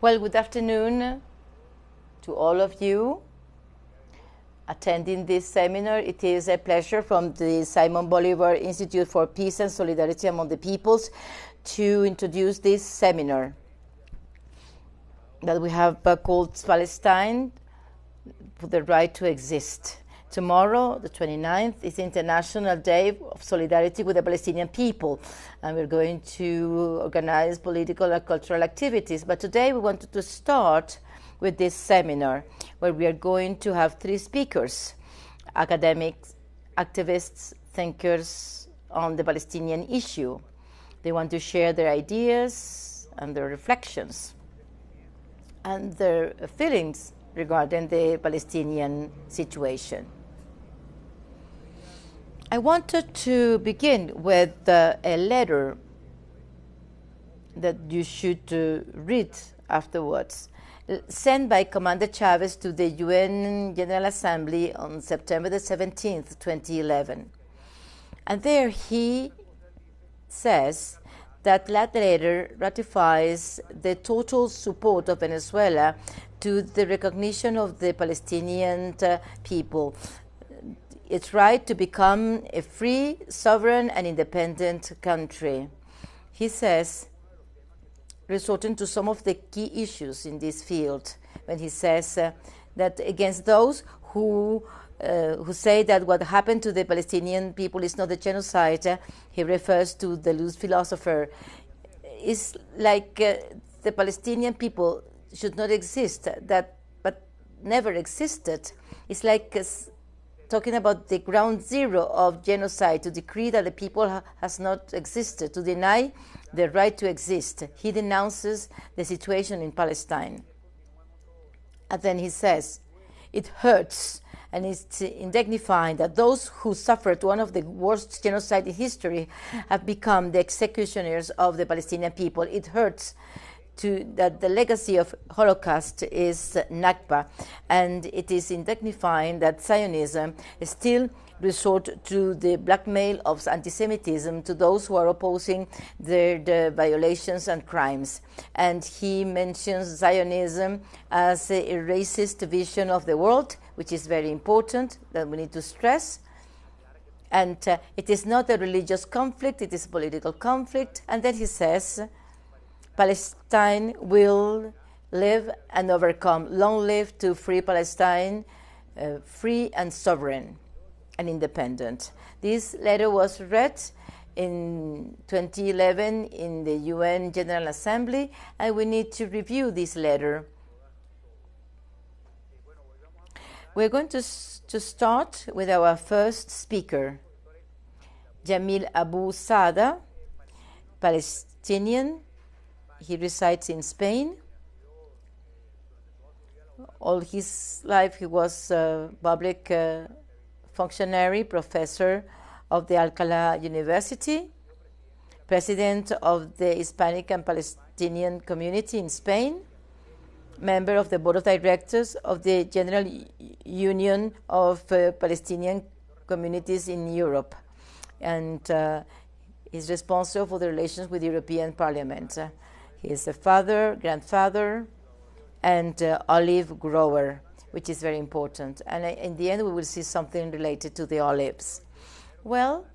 Well, good afternoon to all of you attending this seminar. It is a pleasure from the Simon Bolivar Institute for Peace and Solidarity Among the Peoples to introduce this seminar that we have called Palestine for the Right to Exist. Tomorrow, the 29th, is International Day of Solidarity with the Palestinian people, and we're going to organize political and cultural activities. But today we wanted to start with this seminar, where we are going to have three speakers, academics, activists, thinkers on the Palestinian issue. They want to share their ideas and their reflections and their feelings regarding the Palestinian situation. I wanted to begin with a letter that you should read afterwards, sent by Commander Chavez to the UN General Assembly on September the 17th, 2011. And there he says that letter ratifies the total support of Venezuela to the recognition of the Palestinian people, its right to become a free, sovereign, and independent country. He says, resorting to some of the key issues in this field, when he says that against those who say that what happened to the Palestinian people is not a genocide, he refers to the loose philosopher. It's like the Palestinian people should not exist, but never existed. It's like talking about the ground zero of genocide, to decree that the people has not existed, to deny the right to exist. He denounces the situation in Palestine. And then he says, it hurts and it's indignifying that those who suffered one of the worst genocide in history have become the executioners of the Palestinian people. It hurts that the legacy of Holocaust is Nakba, and it is indignifying that Zionism still resort to the blackmail of anti-Semitism to those who are opposing the violations and crimes. And he mentions Zionism as a racist vision of the world, which is very important, that we need to stress. And it is not a religious conflict, it is a political conflict. And then he says, Palestine will live and overcome. Long live to free Palestine, free and sovereign and independent. This letter was read in 2011 in the UN General Assembly, and we need to review this letter. We're going to start with our first speaker, Jamil Abu Saada, Palestinian. He resides in Spain. All his life he was a public functionary, professor of the Alcalá University, president of the Hispanic and Palestinian community in Spain, member of the board of directors of the General Union of Palestinian Communities in Europe, and is responsible for the relations with the European Parliament. He is a father, grandfather, and olive grower, which is very important. And in the end, we will see something related to the olives. Well,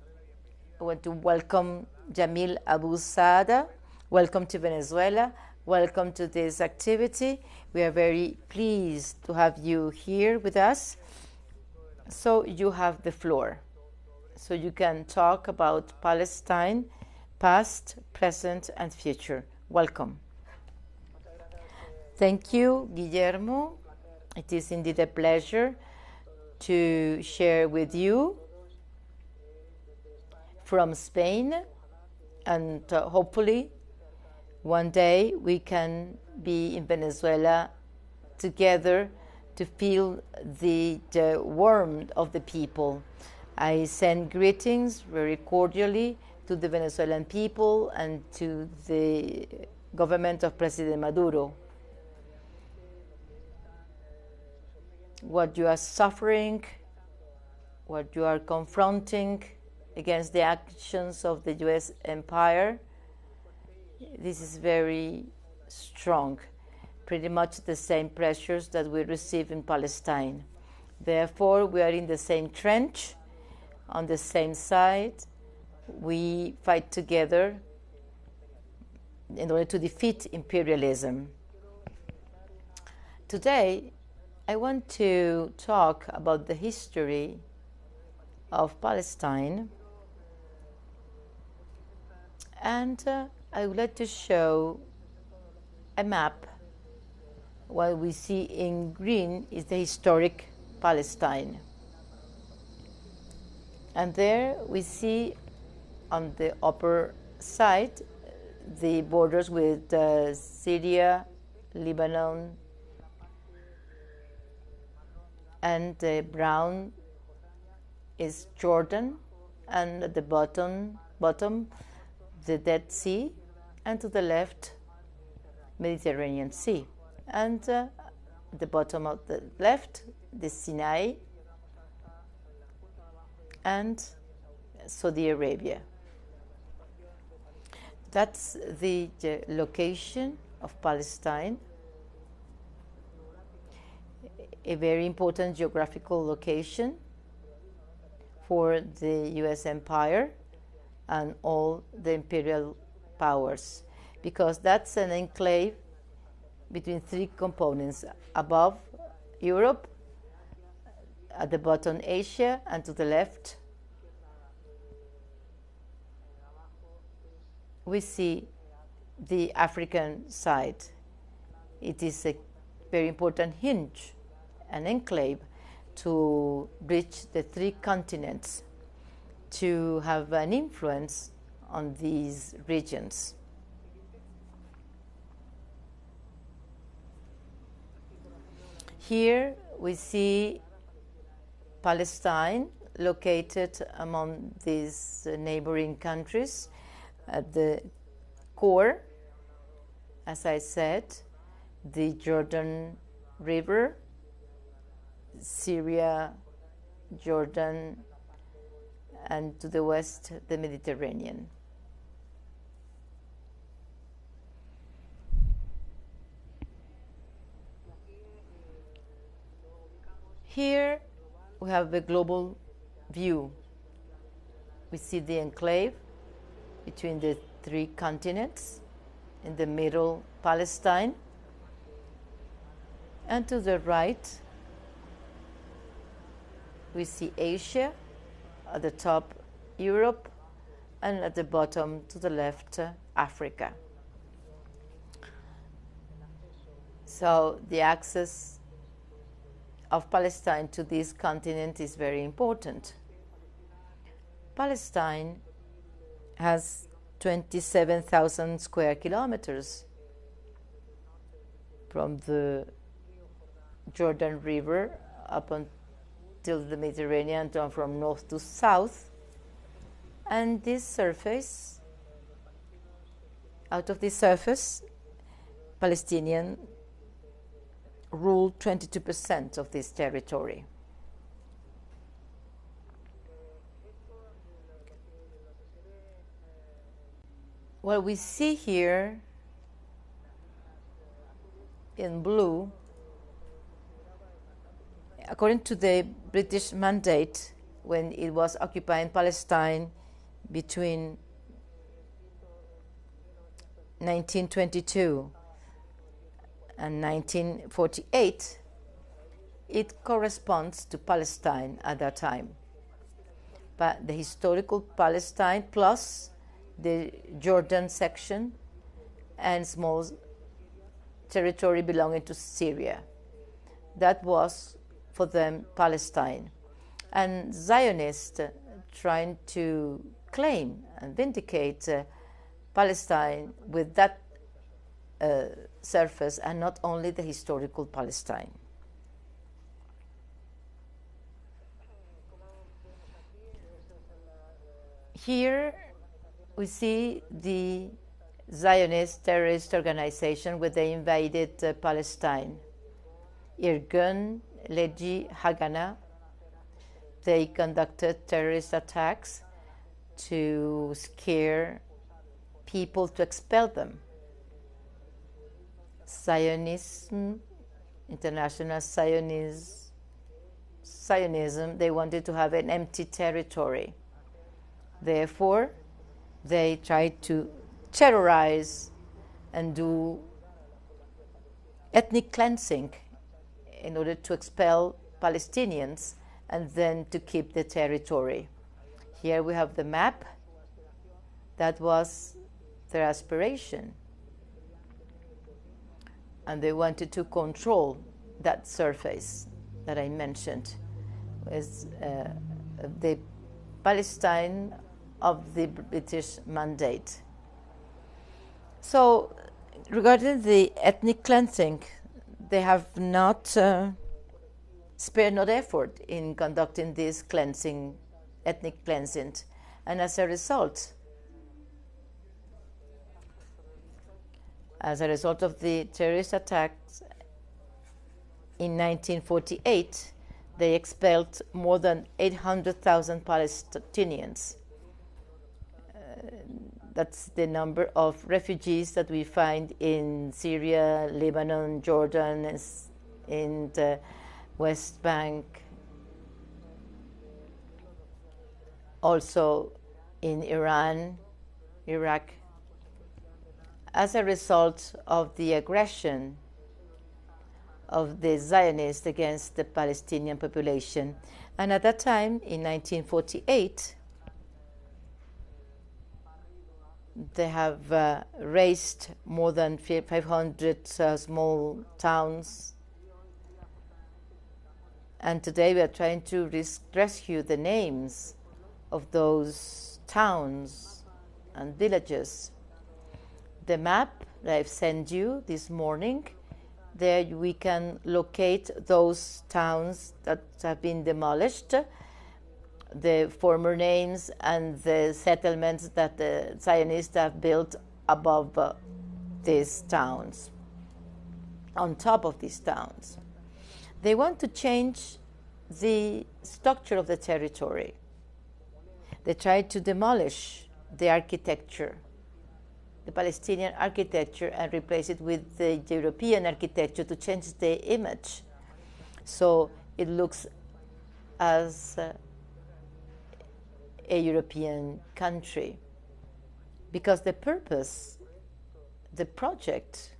I want to welcome Jamil Abu Saada. Welcome to Venezuela. Welcome to this activity. We are very pleased to have you here with us. So you have the floor. So you can talk about Palestine, past, present, and future. Welcome. Thank you, Guillermo. It is indeed a pleasure to share with you from Spain, and hopefully one day we can be in Venezuela together to feel the warmth of the people. I send greetings very cordially to the Venezuelan people and to the government of President Maduro. What you are suffering, what you are confronting against the actions of the US empire, this is very strong. pretty much the same pressures that we receive in Palestine. Therefore, we are in the same trench, on the same side. We fight together in order to defeat imperialism. Today, I want to talk about the history of Palestine, and I would like to show a map. What we see in green is the historic Palestine. And there we see on the upper side the borders with Syria, Lebanon, and the brown is Jordan, and at the bottom the Dead Sea, and to the left Mediterranean Sea, and at the bottom of the left the Sinai and Saudi Arabia. That's the location of Palestine, a very important geographical location for the US empire and all the imperial powers, because that's an enclave between three components: above Europe, at the bottom Asia, and to the left we see the African side. It is a very important hinge, an enclave to bridge the three continents, to have an influence on these regions. Here we see Palestine located among these neighboring countries. At the core, as I said, the Jordan River, Syria, Jordan, and to the west, the Mediterranean. Here we have the global view. We see the enclave between the three continents, in the middle Palestine, and to the right we see Asia, at the top Europe, and at the bottom to the left Africa. So the access of Palestine to this continent is very important. Palestine has 27,000 square kilometers from the Jordan River up until the Mediterranean, from north to south. And this surface, out of this surface, Palestinians rule 22% of this territory. What we see here in blue, according to the British mandate, when it was occupying Palestine between 1922 and 1948, it corresponds to Palestine at that time. But the historical Palestine plus the Jordan section and small territory belonging to Syria, that was for them Palestine. And Zionists trying to claim and vindicate Palestine with that surface, and not only the historical Palestine. Here we see the Zionist terrorist organization when they invaded Palestine. Irgun, Leji, Haganah, they conducted terrorist attacks to scare people, to expel them. Zionism, international Zionism, they wanted to have an empty territory. Therefore, they tried to terrorize and do ethnic cleansing in order to expel Palestinians and then to keep the territory. Here we have the map. That was their aspiration. And they wanted to control that surface that I mentioned, as the Palestine of the British Mandate. So, regarding the ethnic cleansing, they have not spared no effort in conducting this cleansing, ethnic cleansing, and as a result of the terrorist attacks in 1948, they expelled more than 800,000 Palestinians. That's the number of refugees that we find in Syria, Lebanon, Jordan, in the West Bank, also in Iran, Iraq, as a result of the aggression of the Zionists against the Palestinian population. And at that time, in 1948, they have raised more than 500 small towns. And today we are trying to rescue the names of those towns and villages. The map that I've sent you this morning, there we can locate those towns that have been demolished, the former names and the settlements that the Zionists have built above these towns, on top of these towns. They want to change the structure of the territory. They try to demolish the architecture, the Palestinian architecture, and replace it with the European architecture to change the image. So it looks as a European country. Because the purpose, the project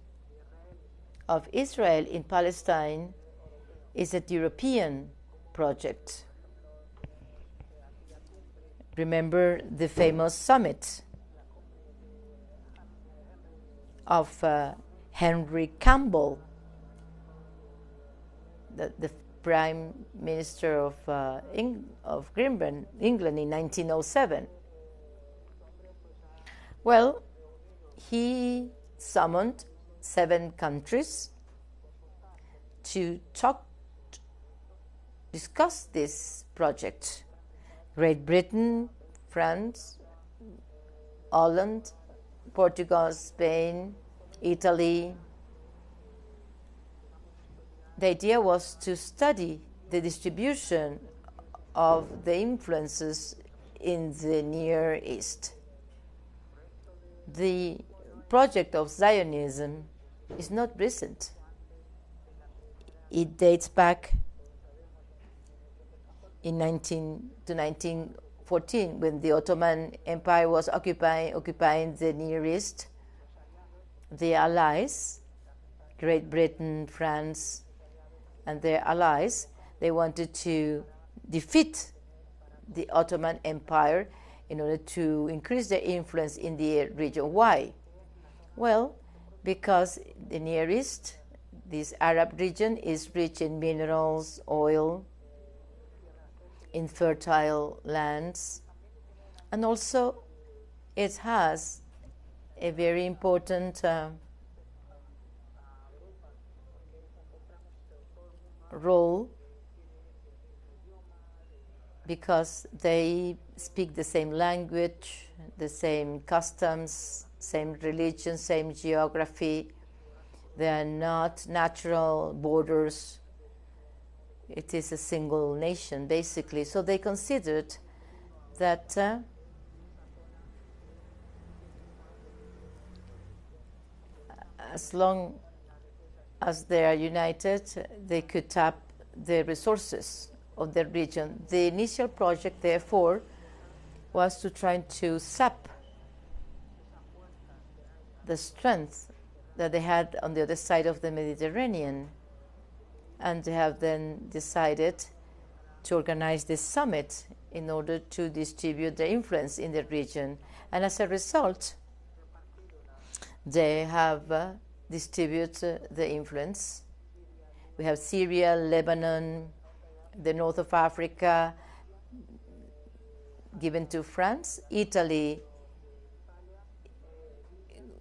of Israel in Palestine is a European project. Remember the famous summit of Henry Campbell, the Prime Minister of England in 1907. Well, he summoned 7 countries to discuss this project: Great Britain, France, Holland, Portugal, Spain, Italy. The idea was to study the distribution of the influences in the Near East. The project of Zionism is not recent. It dates back to 1914, when the Ottoman Empire was occupying the Near East. The Allies, Great Britain, France, and their allies, they wanted to defeat the Ottoman Empire in order to increase their influence in the region. Why? Well, because the Near East, this Arab region, is rich in minerals, oil, in fertile lands, and also it has a very important role, because they speak the same language, the same customs, same religion, same geography. They are not natural borders. It is a single nation, basically. So they considered that as long as they are united, they could tap the resources of the region. The initial project, therefore, was to try to sap the strength that they had on the other side of the Mediterranean. And they have then decided to organize this summit in order to distribute their influence in the region. And as a result, they have distributed the influence. We have Syria, Lebanon, the north of Africa given to France, Italy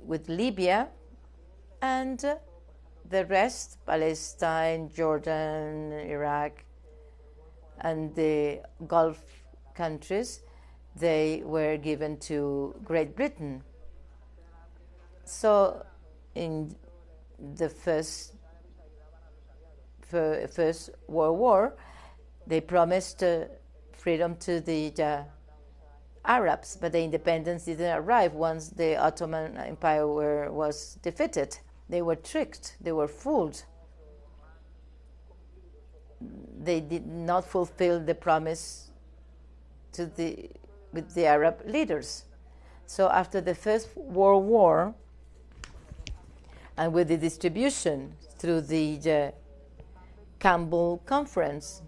with Libya, and the rest, Palestine, Jordan, Iraq, and the Gulf countries, they were given to Great Britain. So in the First World War, they promised freedom to the Arabs, but the independence didn't arrive once the Ottoman Empire was defeated. They were tricked, they were fooled. They did not fulfill the promise with the Arab leaders. So after the First World War, and with the distribution through the Campbell Conference,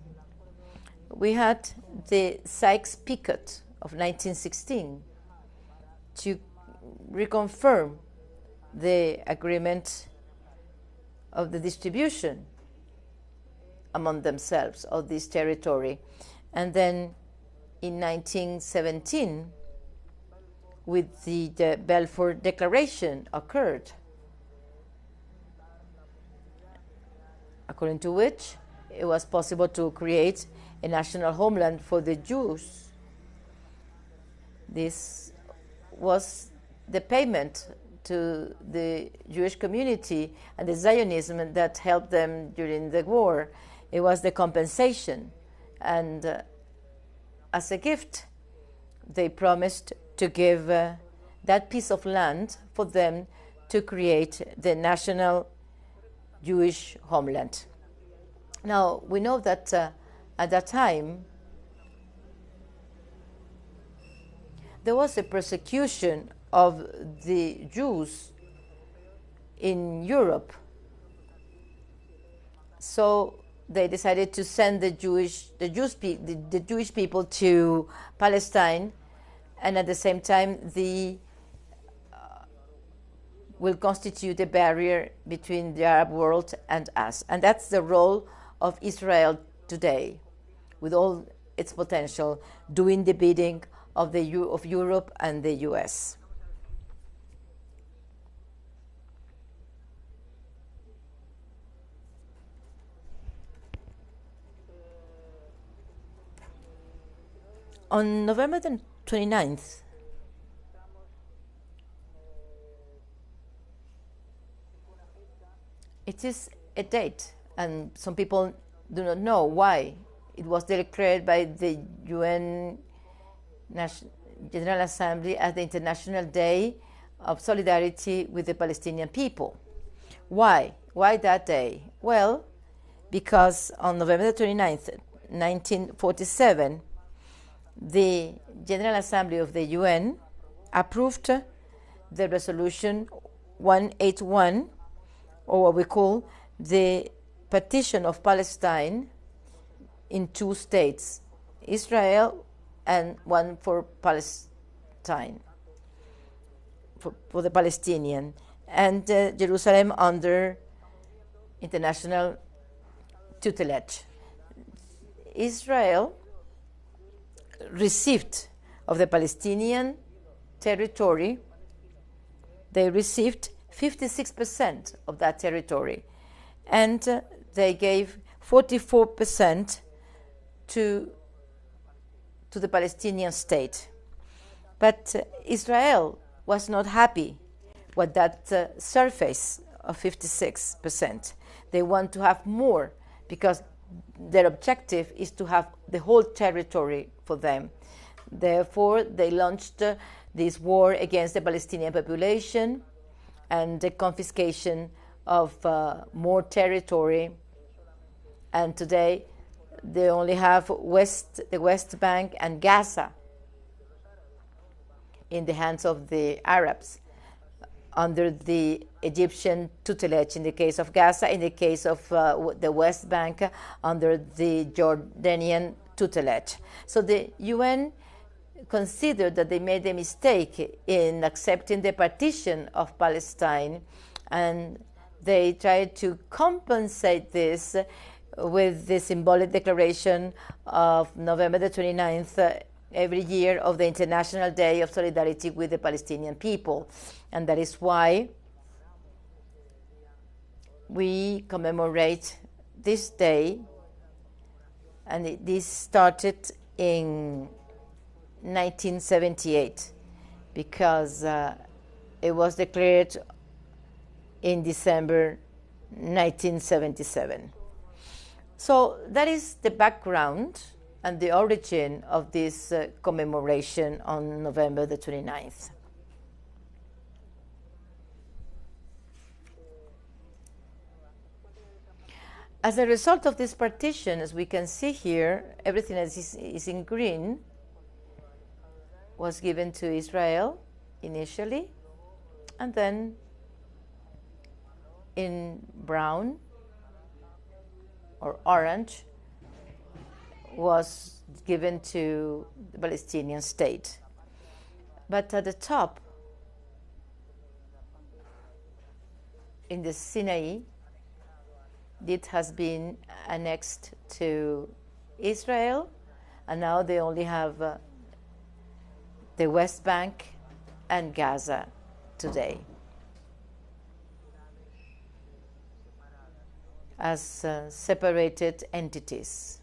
we had the Sykes-Picot of 1916 to reconfirm the agreement of the distribution among themselves of this territory. And then in 1917, with the Balfour Declaration occurred, according to which it was possible to create a national homeland for the Jews. This was the payment to the Jewish community and the Zionism that helped them during the war. It was the compensation. And as a gift, they promised to give that piece of land for them to create the national Jewish homeland. Now, we know that at that time, there was a persecution of the Jews in Europe. So they decided to send the Jewish people to Palestine, and at the same time, will constitute a barrier between the Arab world and us. And that's the role of Israel today, with all its potential, doing the bidding of Europe and the US. On November the 29th, it is a date, and some people do not know why. It was declared by the UN General Assembly as the International Day of Solidarity with the Palestinian people. Why? Why that day? Well, because on November 29th, 1947, the General Assembly of the UN approved the resolution 181, or what we call the partition of Palestine in two states, Israel and one for Palestine, for the Palestinian, and Jerusalem under international tutelage. Israel received of the Palestinian territory, they received 56% of that territory, and they gave 44% to the Palestinian state. But Israel was not happy with that surface of 56%. They want to have more, because their objective is to have the whole territory for them. Therefore, they launched this war against the Palestinian population and the confiscation of more territory, and today they only have the West Bank and Gaza in the hands of the Arabs, under the Egyptian tutelage in the case of Gaza, in the case of the West Bank under the Jordanian tutelage. So the UN considered that they made a mistake in accepting the partition of Palestine, and they tried to compensate this with the symbolic declaration of November the 29th every year of the International Day of Solidarity with the Palestinian people. And that is why we commemorate this day, and this started in 1978 because it was declared in December 1977. So that is the background and the origin of this commemoration on November the 29th. As a result of this partition, as we can see here, everything that is in green was given to Israel initially, and then in brown or orange was given to the Palestinian state. But at the top, in the Sinai, it has been annexed to Israel, and now they only have the West Bank and Gaza today as separated entities.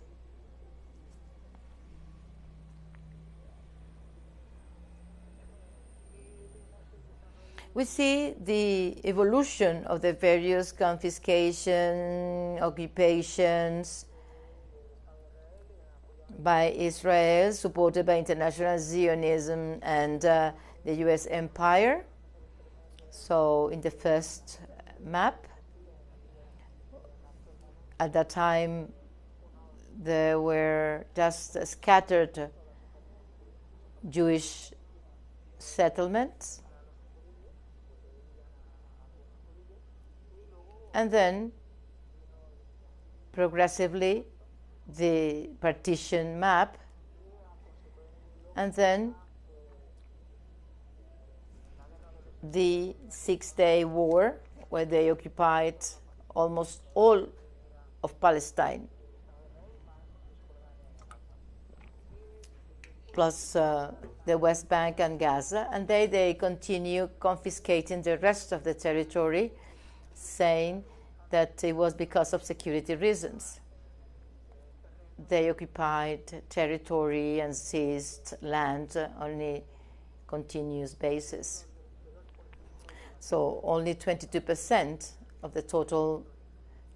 We see the evolution of the various confiscation, occupations by Israel, supported by international Zionism and the US empire. So in the first map, at that time, there were just scattered Jewish settlements. And then, progressively, the partition map, and then the Six-Day War, where they occupied almost all of Palestine, plus the West Bank and Gaza, and they continue confiscating the rest of the territory, saying that it was because of security reasons. They occupied territory and seized land on a continuous basis. So only 22% of the total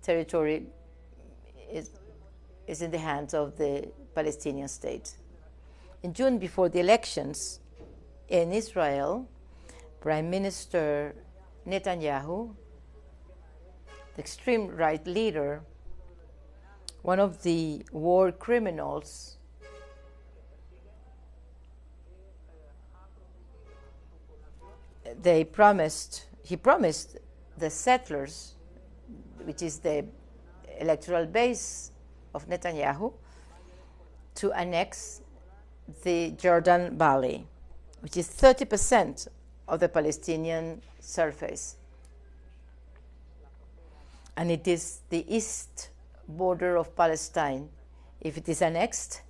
territory is in the hands of the Palestinian state. In June, before the elections in Israel, Prime Minister Netanyahu, the extreme right leader, one of the war criminals, he promised the settlers, which is the electoral base of Netanyahu, to annex the Jordan Valley, which is 30% of the Palestinian surface. And it is the east border of Palestine. If it is annexed,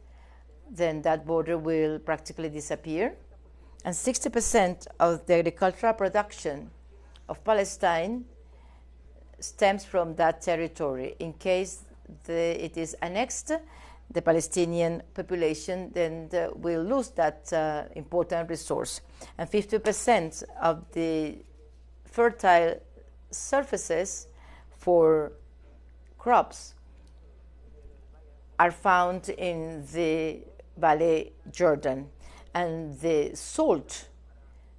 then that border will practically disappear. And 60% of the agricultural production of Palestine stems from that territory. In case it is annexed, the Palestinian population then will lose that important resource. And 50% of the fertile surfaces for crops are found in the Valley Jordan, and the salt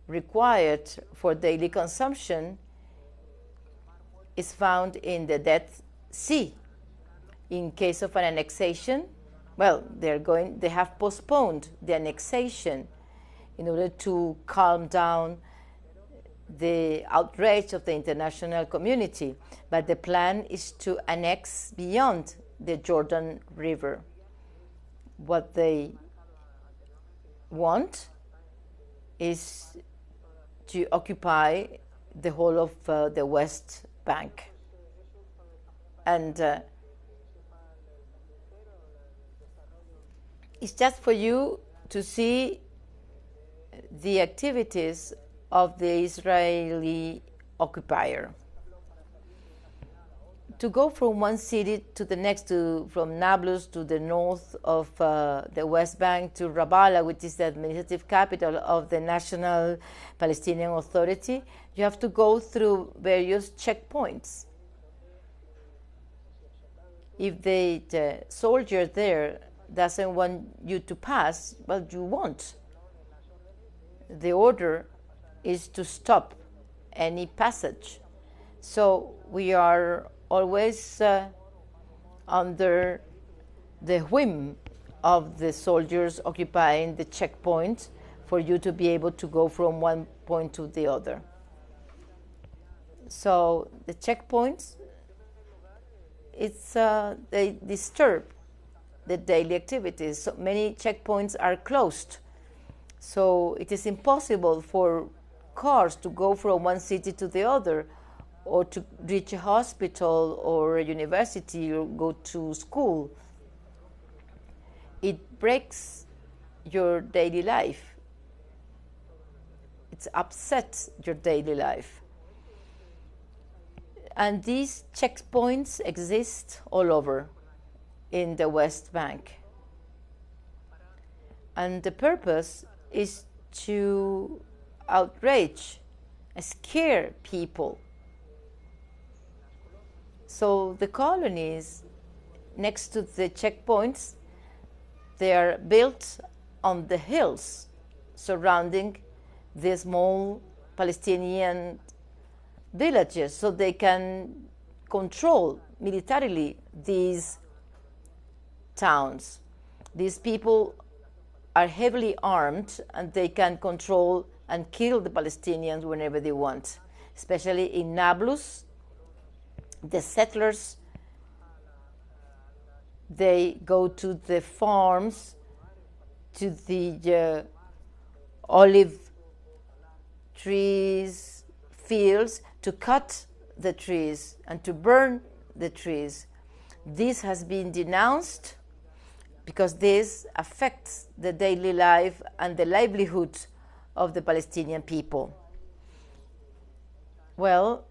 required for daily consumption is found in the Dead Sea. In case of an annexation, well, they have postponed the annexation in order to calm down the outrage of the international community. But the plan is to annex beyond the Jordan River. What they want is to occupy the whole of the West Bank. And it's just for you to see the activities of the Israeli occupier. To go from one city to the next, from Nablus to the north of the West Bank to Ramallah, which is the administrative capital of the National Palestinian Authority, you have to go through various checkpoints. If the soldier there doesn't want you to pass, well, you won't. The order is to stop any passage. So we are always under the whim of the soldiers occupying the checkpoint for you to be able to go from one point to the other. So the checkpoints, they disturb the daily activities. So many checkpoints are closed. So it is impossible for cars to go from one city to the other, or to reach a hospital or a university or go to school. It breaks your daily life. It upsets your daily life. And these checkpoints exist all over in the West Bank. And the purpose is to outrage, scare people. So the colonies next to the checkpoints, they are built on the hills surrounding the small Palestinian villages, so they can control militarily these towns. These people are heavily armed, and they can control and kill the Palestinians whenever they want. Especially in Nablus, the settlers, they go to the farms, to the olive trees, fields, to cut the trees and to burn the trees. This has been denounced because this affects the daily life and the livelihood of the Palestinian people. Well,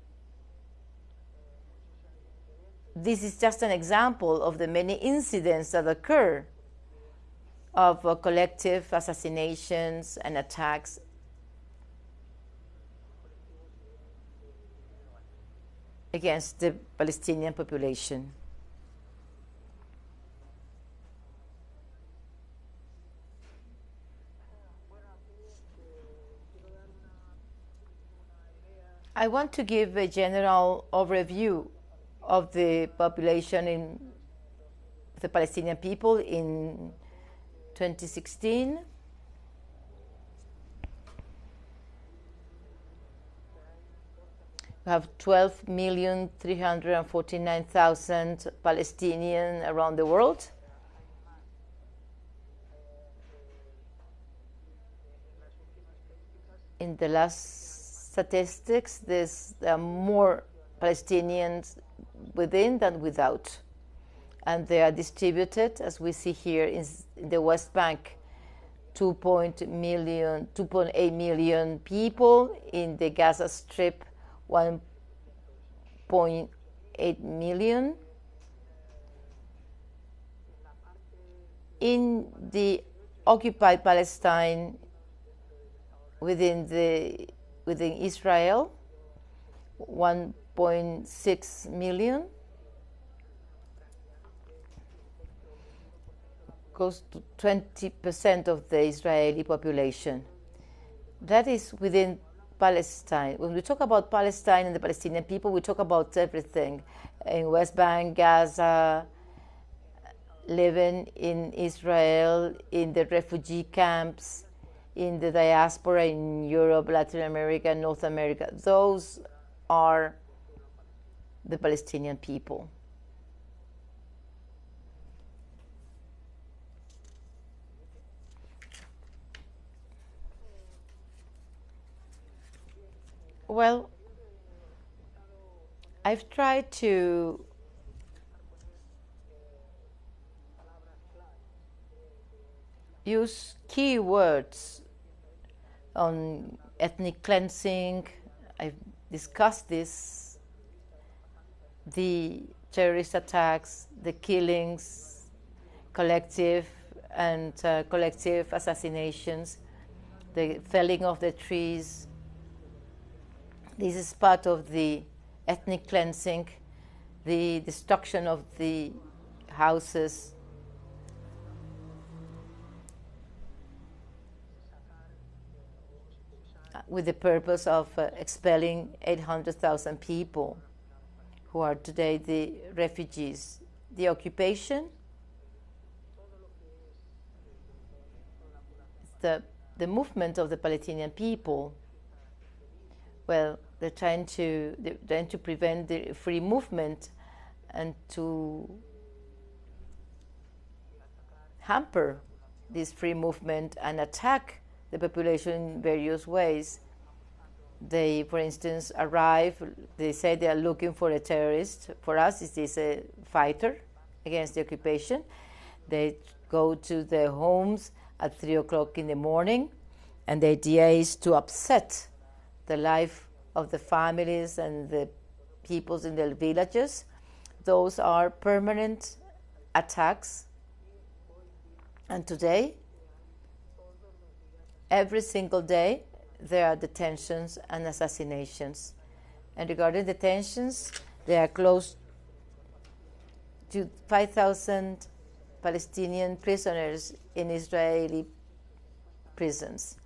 this is just an example of the many incidents that occur of collective assassinations and attacks against the Palestinian population. I want to give a general overview of the population in the Palestinian people in 2016. We have 12,349,000 Palestinians around the world. In the last statistics, there are more Palestinians within than without. And they are distributed, as we see here, in the West Bank, 2.8 million people. In the Gaza Strip, 1.8 million. In the occupied Palestine, within Israel, 1.6 million. Close to 20% of the Israeli population. That is within Palestine, when we talk about Palestine and the Palestinian people, we talk about everything in West Bank, Gaza, living in Israel, in the refugee camps, in the diaspora in Europe, Latin America, North America. Those are the Palestinian people. Well, I've tried to use key words on ethnic cleansing. I've discussed this, the terrorist attacks, the killings, collective and collective assassinations, the felling of the trees. This is part of the ethnic cleansing, the destruction of the houses, with the purpose of expelling 800,000 people who are today the refugees. The occupation, the movement of the Palestinian people. Well, they're trying to prevent the free movement and to hamper this free movement and attack the population in various ways. They, for instance, arrive, they say they are looking for a terrorist. For us, it is a fighter against the occupation. They go to their homes at 3 o'clock in the morning, and the idea is to upset the life of the families and the peoples in the villages. Those are permanent attacks. And today, every single day, there are detentions and assassinations. And regarding detentions, there are close to 5,000 Palestinian prisoners in Israeli prisons,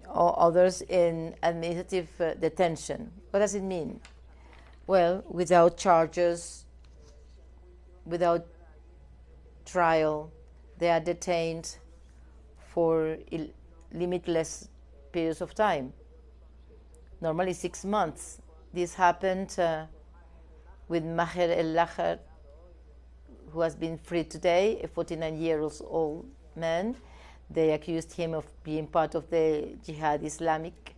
or others in administrative detention. What does it mean? Well, without charges, without trial, they are detained for limitless periods of time, normally 6 months. This happened with Maher El-Lahar, who has been freed today, a 49-year-old man. They accused him of being part of the Jihad Islamic,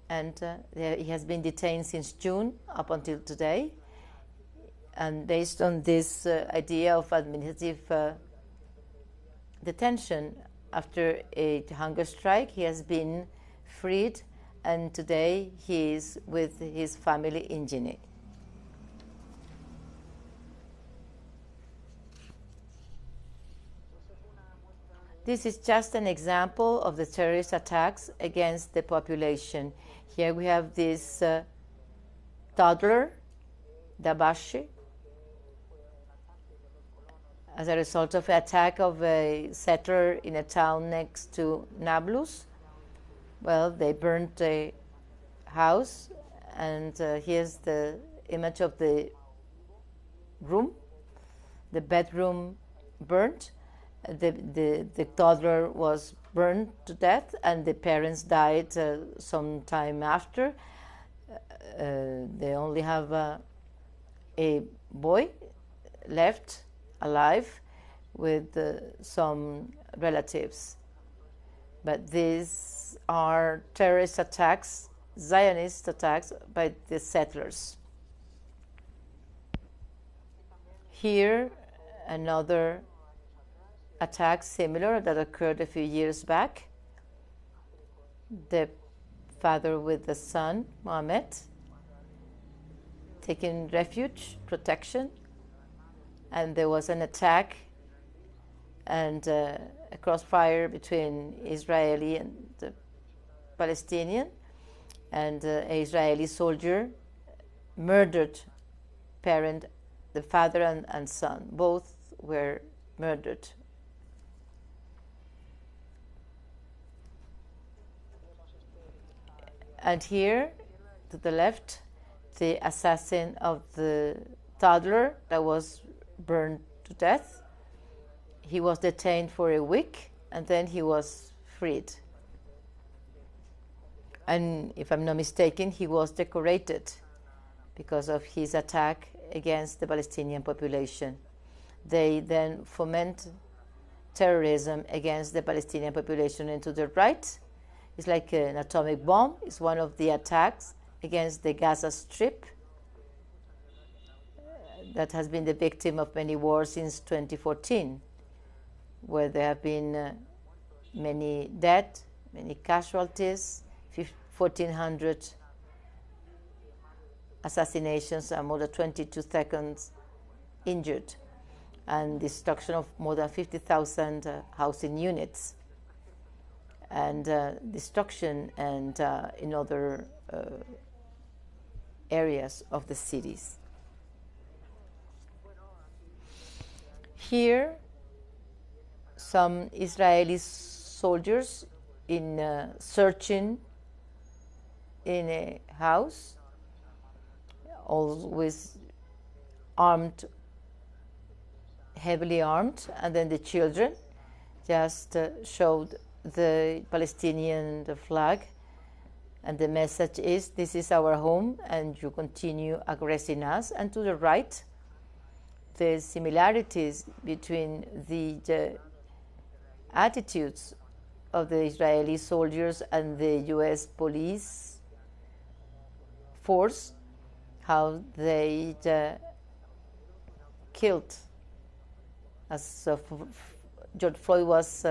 and he has been detained since June up until today. And based on this idea of administrative detention, after a hunger strike, he has been freed, and today he is with his family in Guinea. This is just an example of the terrorist attacks against the population. Here we have this toddler, Dabashi, as a result of an attack of a settler in a town next to Nablus. Well, they burnt a house, and here's the image of the room, the bedroom burnt. The toddler was burned to death, and the parents died some time after. They only have a boy left alive with some relatives. But these are terrorist attacks, Zionist attacks by the settlers. Here, another attack similar that occurred a few years back. The father with the son, Mohammed, taking refuge, protection, and there was an attack and a crossfire between Israeli and the Palestinian, and an Israeli soldier murdered parent, the father and son. Both were murdered. And here, to the left, the assassin of the toddler that was burned to death. He was detained for a week, and then he was freed. And if I'm not mistaken, he was decorated because of his attack against the Palestinian population. They then foment terrorism against the Palestinian population. And to the right, it's like an atomic bomb. It's one of the attacks against the Gaza Strip that has been the victim of many wars since 2014, where there have been many dead, many casualties, 1,400 assassinations and more than 22,000 injured, and destruction of more than 50,000 housing units, and destruction and in other areas of the cities. Here, some Israeli soldiers searching in a house, always armed, heavily armed, and then the children just showed the Palestinian flag, and the message is, this is our home and you continue aggressing us. And to the right, the similarities between the attitudes of the Israeli soldiers and the US police force, how they killed, as George Floyd was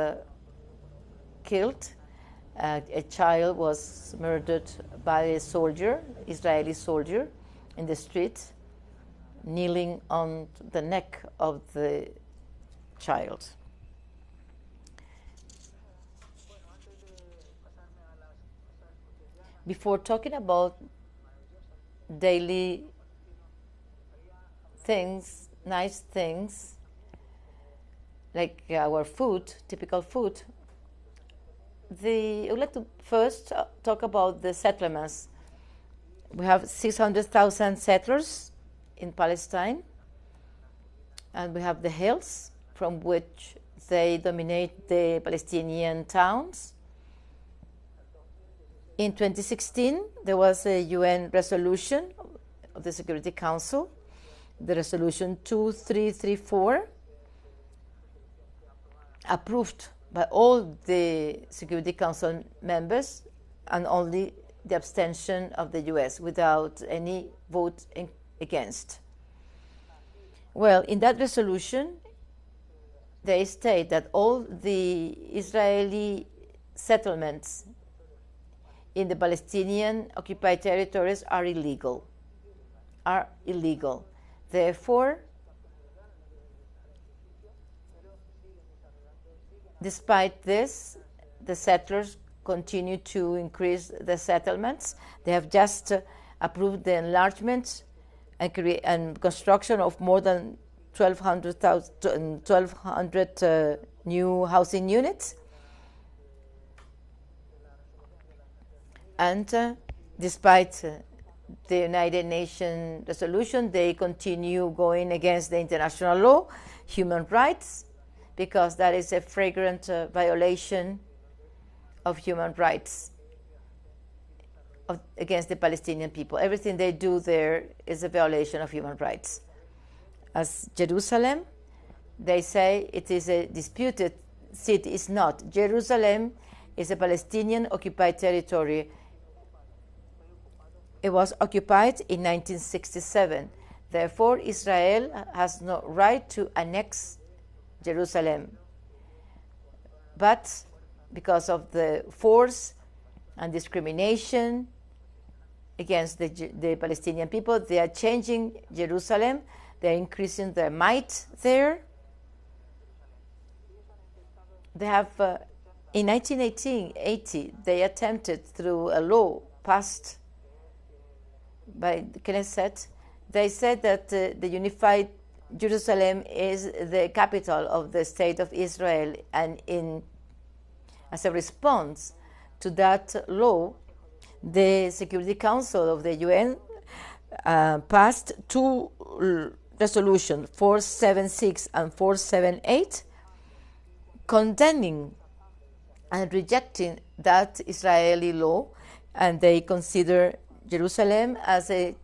killed, a child was murdered by a soldier, Israeli soldier, in the street, kneeling on the neck of the child. Before talking about daily things, nice things, like our food, typical food, I would like to first talk about the settlements. We have 600,000 settlers in Palestine, and we have the hills from which they dominate the Palestinian towns. In 2016, there was a UN resolution of the Security Council, the resolution 2334, approved by all the Security Council members and only the abstention of the US without any vote against. Well, in that resolution, they state that all the Israeli settlements in the Palestinian occupied territories are illegal. Therefore, despite this, the settlers continue to increase the settlements. They have just approved the enlargement and construction of more than 1,200 new housing units. And despite the United Nations resolution, they continue going against the international law, human rights, because that is a flagrant violation of human rights against the Palestinian people. Everything they do there is a violation of human rights. As Jerusalem, they say it is a disputed city. It's not. Jerusalem is a Palestinian occupied territory. It was occupied in 1967. Therefore, Israel has no right to annex Jerusalem. But because of the force and discrimination against the Palestinian people, they are changing Jerusalem. They are increasing their might there. They have, in 1980, they attempted through a law passed by the Knesset, they said that the unified Jerusalem is the capital of the state of Israel, and as a response to that law, the Security Council of the UN passed two resolutions, 476 and 478, condemning and rejecting that Israeli law, and they consider Jerusalem as a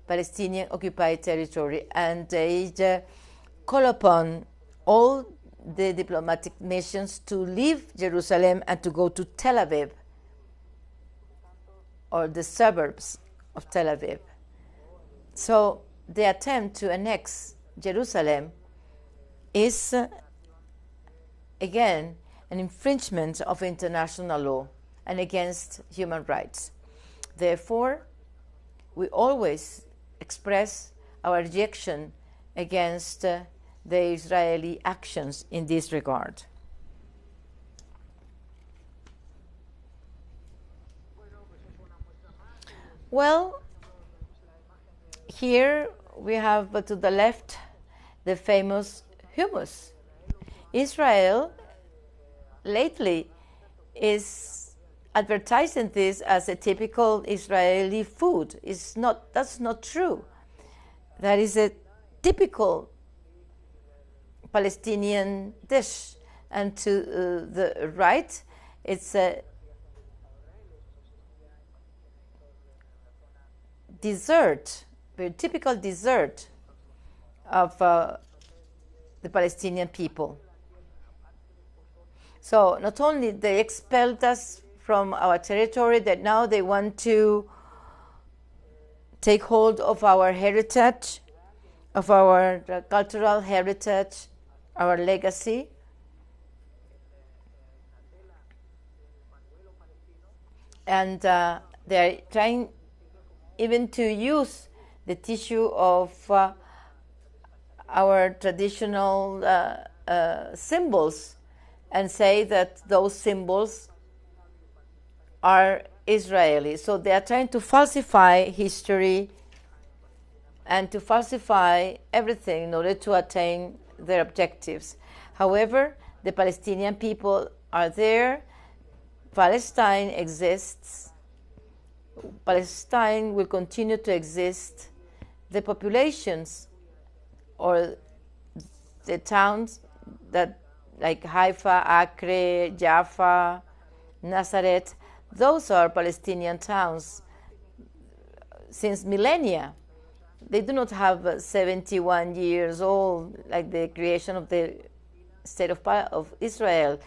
Palestinian occupied territory, and they call upon all the diplomatic nations to leave Jerusalem and to go to Tel Aviv or the suburbs of Tel Aviv. So the attempt to annex Jerusalem is, again, an infringement of international law and against human rights. Therefore, we always express our rejection against the Israeli actions in this regard. Well, here we have to the left the famous hummus. Israel lately is advertising this as a typical Israeli food. That's not true. That is a typical Palestinian dish. And to the right, it's a dessert, very typical dessert of the Palestinian people. So not only they expelled us from our territory, that now they want to take hold of our heritage, of our cultural heritage, our legacy. And they're trying even to use the tissue of our traditional symbols and say that those symbols are Israeli. So they are trying to falsify history and to falsify everything in order to attain their objectives. However, the Palestinian people are there. Palestine exists. Palestine will continue to exist. The populations or the towns that like Haifa, Acre, Jaffa, Nazareth, those are Palestinian towns since millennia. They do not have 71 years old like the creation of the state of Israel.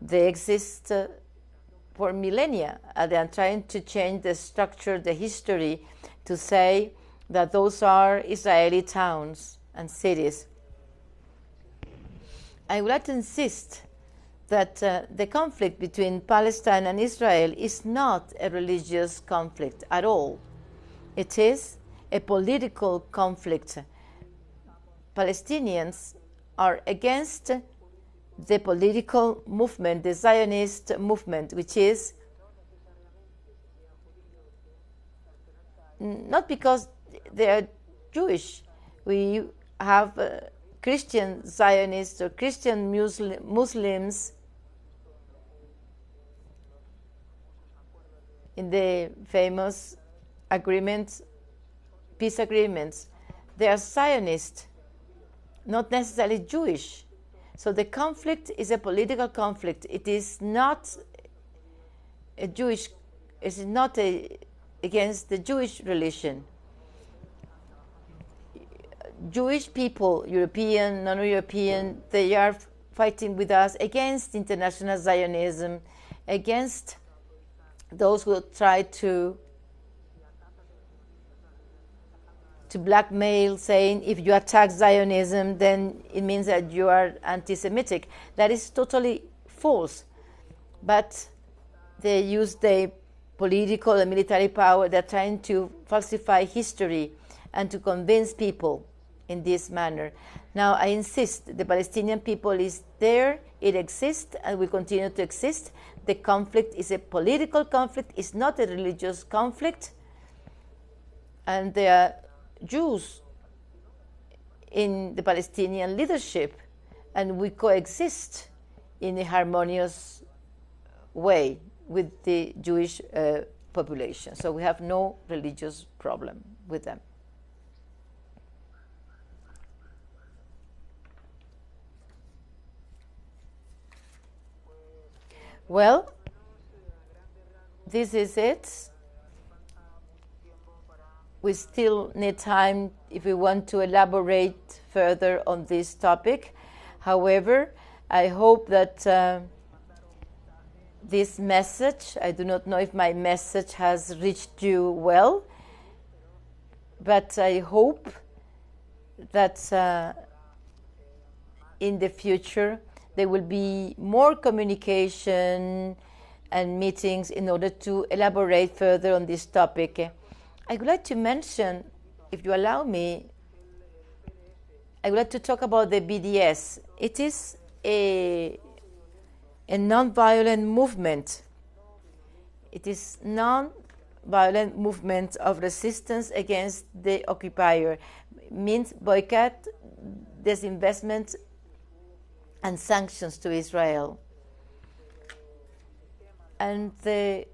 They exist for millennia. They are trying to change the structure, the history, to say that those are Israeli towns and cities. I would like to insist that the conflict between Palestine and Israel is not a religious conflict at all. It is a political conflict. Palestinians are against the political movement, the Zionist movement, which is not because they are Jewish. We have Christian Zionists or Christian Muslims in the famous agreements, peace agreements. They are Zionist, not necessarily Jewish. So the conflict is a political conflict. It is not a Jewish, it is not against the Jewish religion. Jewish people, European, non-European, they are fighting with us against international Zionism, against those who try to blackmail, saying if you attack Zionism, then it means that you are anti-Semitic. That is totally false. But they use their political and military power. They're trying to falsify history and to convince people in this manner. Now, I insist, the Palestinian people is there, it exists, and will continue to exist. The conflict is a political conflict, it's not a religious conflict. And there are Jews in the Palestinian leadership, and we coexist in a harmonious way with the Jewish population. So we have no religious problem with them. Well, this is it. We still need time if we want to elaborate further on this topic. However, I hope that this message, I do not know if my message has reached you well, but I hope that in the future there will be more communication and meetings in order to elaborate further on this topic. I would like to mention, if you allow me, I would like to talk about the BDS. It is a non-violent movement. It is non-violent movement of resistance against the occupier. It means boycott, disinvestment, and sanctions to Israel. And the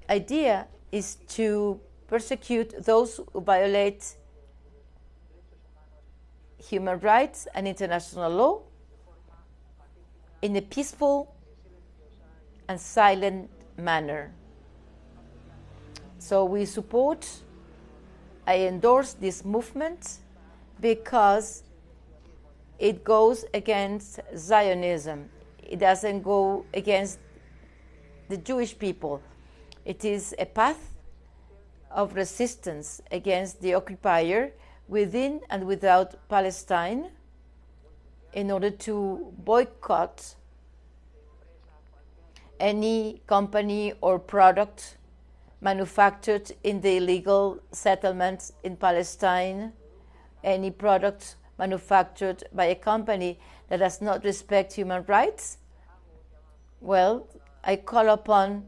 idea is to persecute those who violate human rights and international law in a peaceful and silent manner. So we support, I endorse this movement because it goes against Zionism. It doesn't go against the Jewish people. It is a path of resistance against the occupier within and without Palestine in order to boycott any company or product manufactured in the illegal settlements in Palestine, any product manufactured by a company that does not respect human rights. Well, I call upon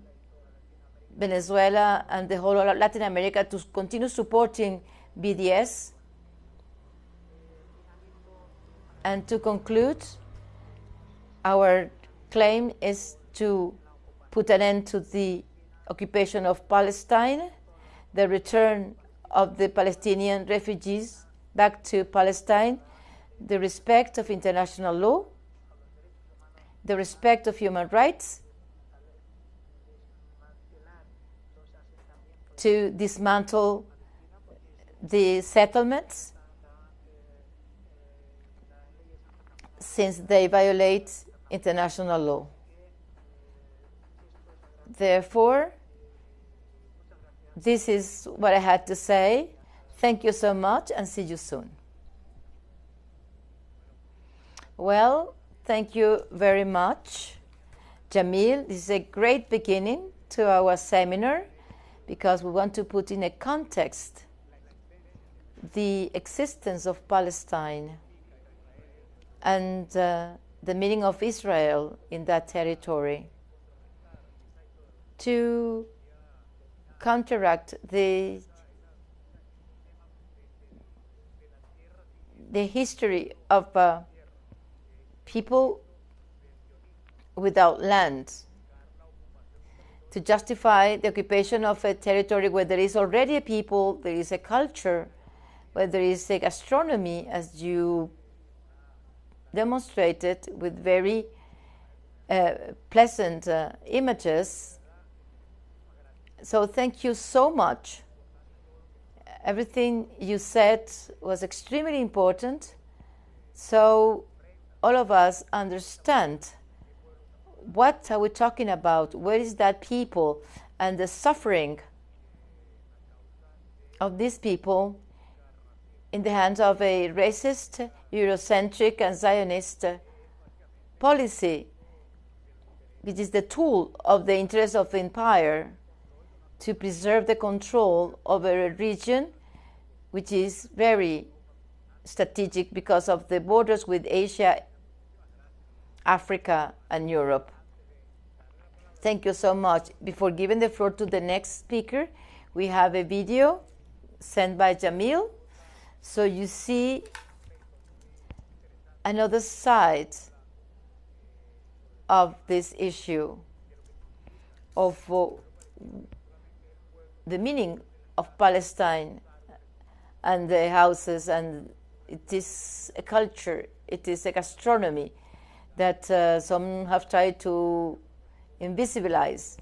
Venezuela and the whole of Latin America to continue supporting BDS. And to conclude, our claim is to put an end to the occupation of Palestine, the return of the Palestinian refugees back to Palestine, the respect of international law, the respect of human rights, to dismantle the settlements since they violate international law. Therefore, this is what I had to say. Thank you so much and see you soon. Well, thank you very much, Jamil. This is a great beginning to our seminar because we want to put in a context the existence of Palestine and the meaning of Israel in that territory to counteract the history of people without land, to justify the occupation of a territory where there is already a people, there is a culture, where there is a gastronomy, as you demonstrated with very pleasant images. So thank you so much. Everything you said was extremely important. So all of us understand what are we talking about, where is that people, and the suffering of these people in the hands of a racist, Eurocentric, and Zionist policy, which is the tool of the interest of the empire to preserve the control over a region which is very strategic because of the borders with Asia, Africa, and Europe. Thank you so much. Before giving the floor to the next speaker, we have a video sent by Jamil. So you see another side of this issue of the meaning of Palestine and the houses, and it is a culture, it is a gastronomy that some have tried to invisibilize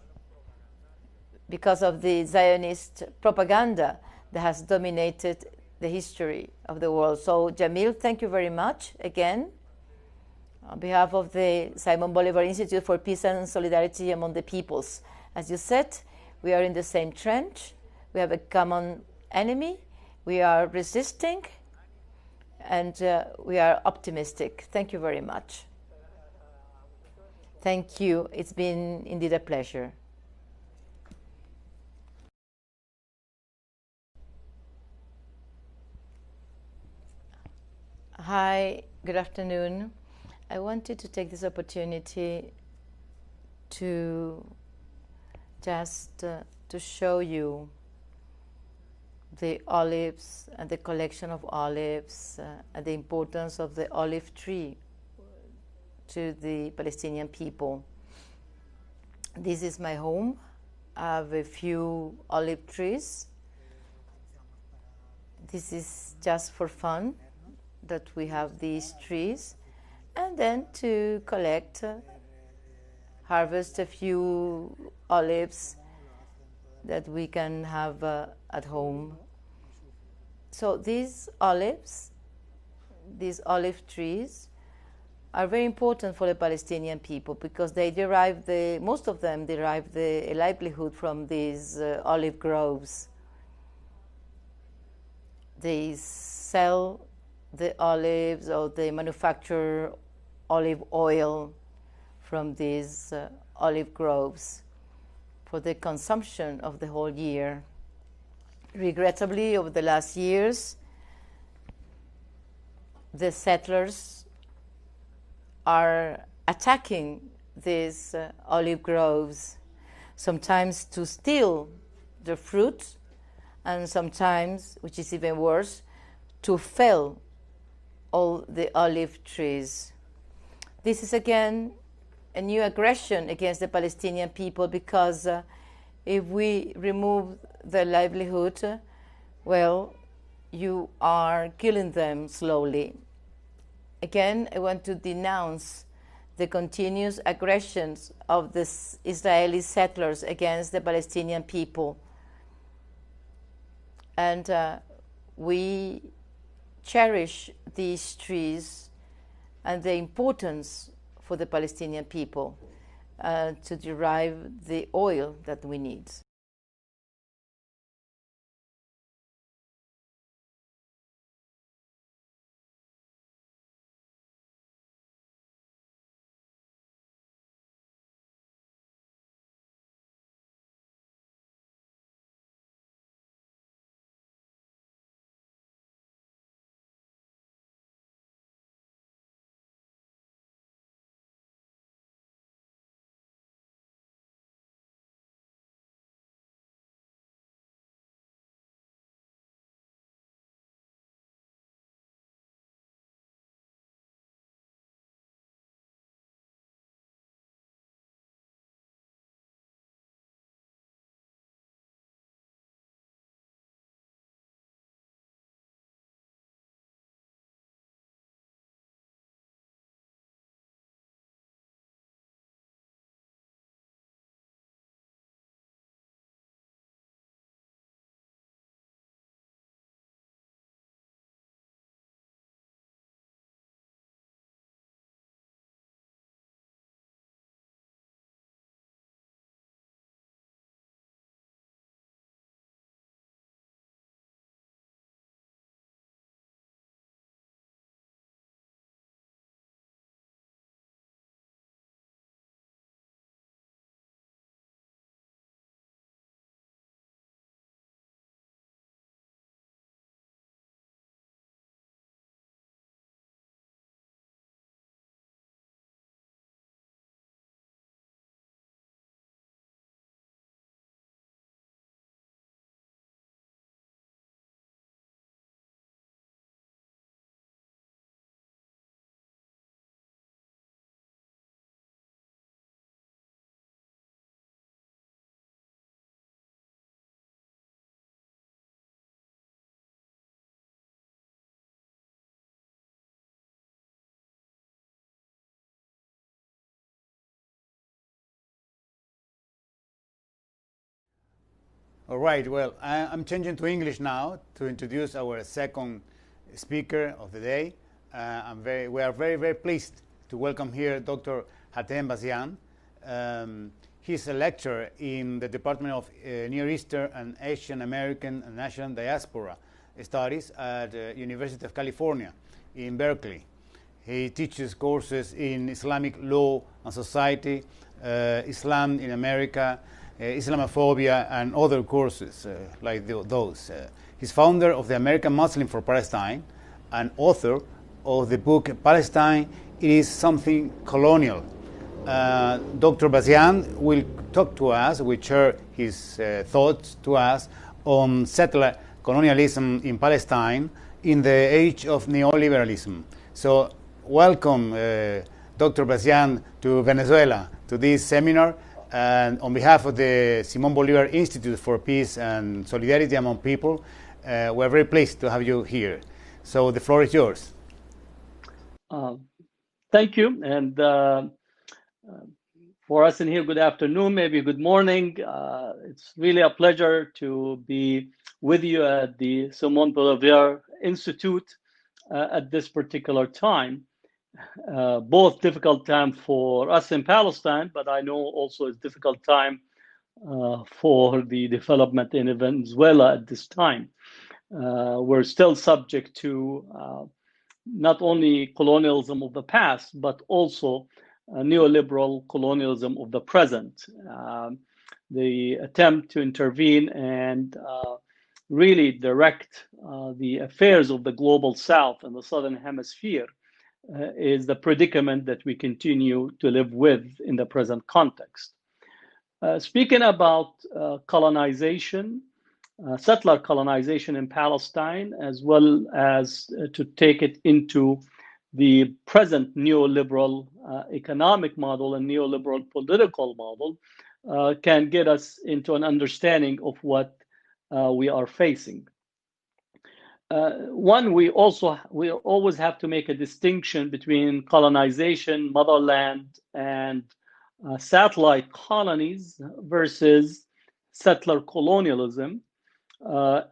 because of the Zionist propaganda that has dominated the history of the world. So, Jamil, thank you very much again. On behalf of the Simon Bolivar Institute for Peace and Solidarity Among the Peoples. As you said, we are in the same trench. We have a common enemy. We are resisting, and we are optimistic. Thank you very much. Thank you. It's been indeed a pleasure. Hi, good afternoon. I wanted to take this opportunity to just to show you the olives and the collection of olives and the importance of the olive tree to the Palestinian people. This is my home. I have a few olive trees. This is just for fun that we have these trees, and then to collect, harvest a few olives that we can have at home. So these olives, these olive trees, are very important for the Palestinian people because they derive most of them derive the livelihood from these olive groves. They sell the olives, or they manufacture olive oil from these olive groves for the consumption of the whole year. Regrettably, over the last years, the settlers are attacking these olive groves, sometimes to steal the fruit, and sometimes, which is even worse, to fell all the olive trees. This is again a new aggression against the Palestinian people because if we remove their livelihood, well, you are killing them slowly. Again, I want to denounce the continuous aggressions of the Israeli settlers against the Palestinian people. And we cherish these trees and the importance for the Palestinian people to derive the oil that we need. All right, well, I'm changing to English now to introduce our second speaker of the day. We are very, very pleased to welcome here Dr. Hatem Bazian. He's a lecturer in the Department of Near Eastern and Asian American and National Diaspora Studies at the University of California in Berkeley. He teaches courses in Islamic law and society, Islam in America, Islamophobia, and other courses like those. He's founder of the American Muslim for Palestine and author of the book Palestine, It Is Something Colonial. Dr. Bazian will talk to us, will share his thoughts to us on settler colonialism in Palestine in the age of neoliberalism. So welcome, Dr. Bazian, to Venezuela, to this seminar. And on behalf of the Simón Bolívar Institute for Peace and Solidarity Among People, we're very pleased to have you here. So the floor is yours. Thank you. And for us in here, good afternoon, maybe good morning. It's really a pleasure to be with you at the Simón Bolívar Institute at this particular time. Both difficult time for us in Palestine, but I know also it's difficult time for the development in Venezuela at this time. We're still subject to not only colonialism of the past, but also neoliberal colonialism of the present. The attempt to intervene and really direct the affairs of the global South and the Southern Hemisphere is the predicament that we continue to live with in the present context. Speaking about colonization, settler colonization in Palestine, as well as to take it into the present neoliberal economic model and neoliberal political model, can get us into an understanding of what we are facing. One, we always have to make a distinction between colonization, motherland, and satellite colonies versus settler colonialism,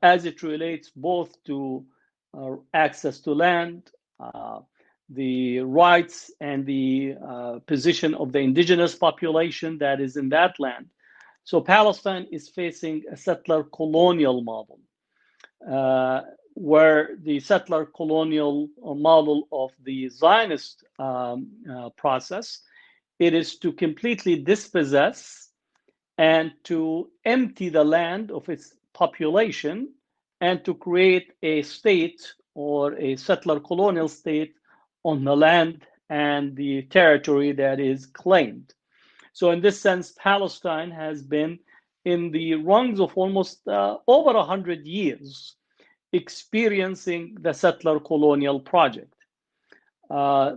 as it relates both to access to land, the rights and the position of the indigenous population that is in that land. So Palestine is facing a settler colonial model, where the settler colonial model of the Zionist process, it is to completely dispossess and to empty the land of its population and to create a state or a settler colonial state on the land and the territory that is claimed. So in this sense, Palestine has been in the rungs of almost over 100 years experiencing the settler colonial project.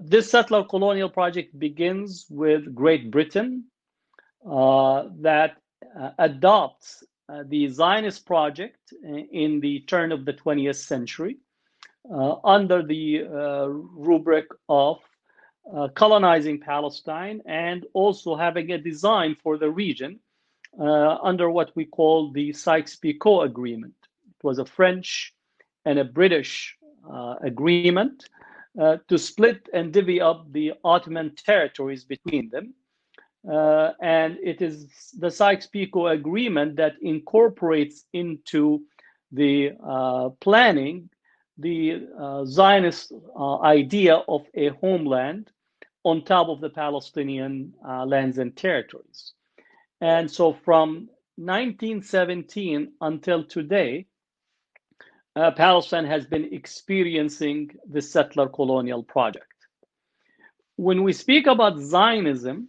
This settler colonial project begins with Great Britain that adopts the Zionist project in the turn of the 20th century under the rubric of colonizing Palestine and also having a design for the region under what we call the Sykes-Picot Agreement. It was a French and a British agreement to split and divvy up the Ottoman territories between them. And it is the Sykes-Picot Agreement that incorporates into the planning the Zionist idea of a homeland on top of the Palestinian lands and territories. And so from 1917 until today, Palestine has been experiencing the settler colonial project. When we speak about Zionism,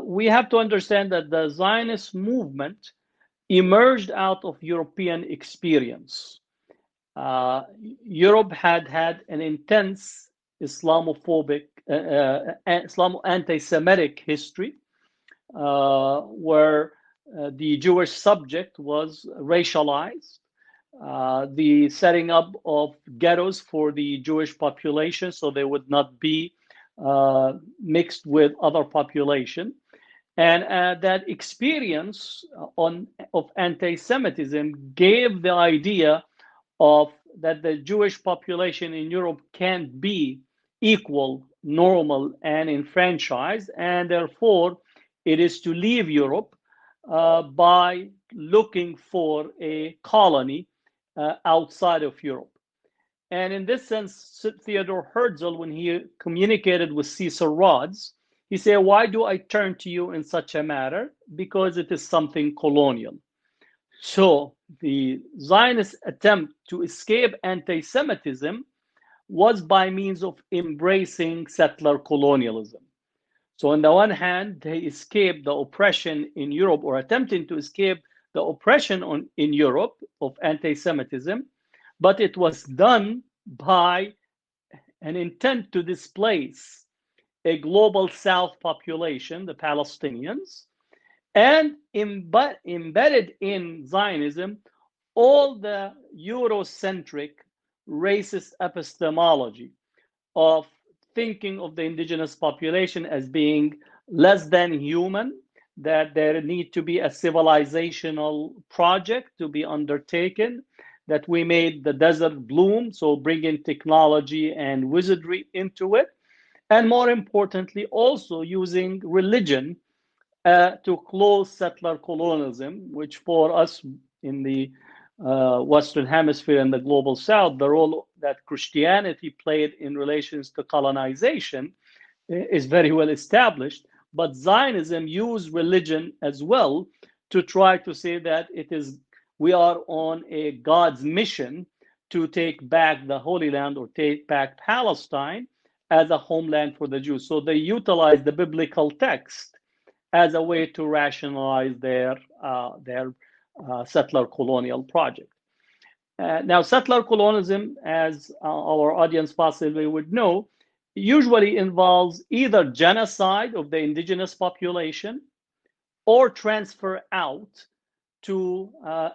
we have to understand that the Zionist movement emerged out of European experience. Europe had an intense Islamophobic, anti-Semitic history, where the Jewish subject was racialized, the setting up of ghettos for the Jewish population so they would not be mixed with other population, And that experience of anti-Semitism gave the idea of that the Jewish population in Europe can't be equal, normal, and enfranchised, and therefore it is to leave Europe by looking for a colony outside of Europe. And in this sense, Theodor Herzl, when he communicated with Cecil Rhodes, he said, "Why do I turn to you in such a matter? Because it is something colonial." So the Zionist attempt to escape anti-Semitism was by means of embracing settler colonialism. So on the one hand, they escaped the oppression in Europe, or attempting to escape the oppression in Europe of anti-Semitism, but it was done by an intent to displace a global South population, the Palestinians, and embedded in Zionism all the Eurocentric racist epistemology of thinking of the indigenous population as being less than human, that there need to be a civilizational project to be undertaken, that we made the desert bloom, so bringing technology and wizardry into it, and more importantly, also using religion to close settler colonialism, which for us in the Western Hemisphere and the global South, the role that Christianity played in relations to colonization is very well established. But Zionism used religion as well to try to say that we are on a God's mission to take back the Holy Land, or take back Palestine as a homeland for the Jews. So they utilize the biblical text as a way to rationalize their settler colonial project. Now, settler colonialism, as our audience possibly would know, usually involves either genocide of the indigenous population or transfer out to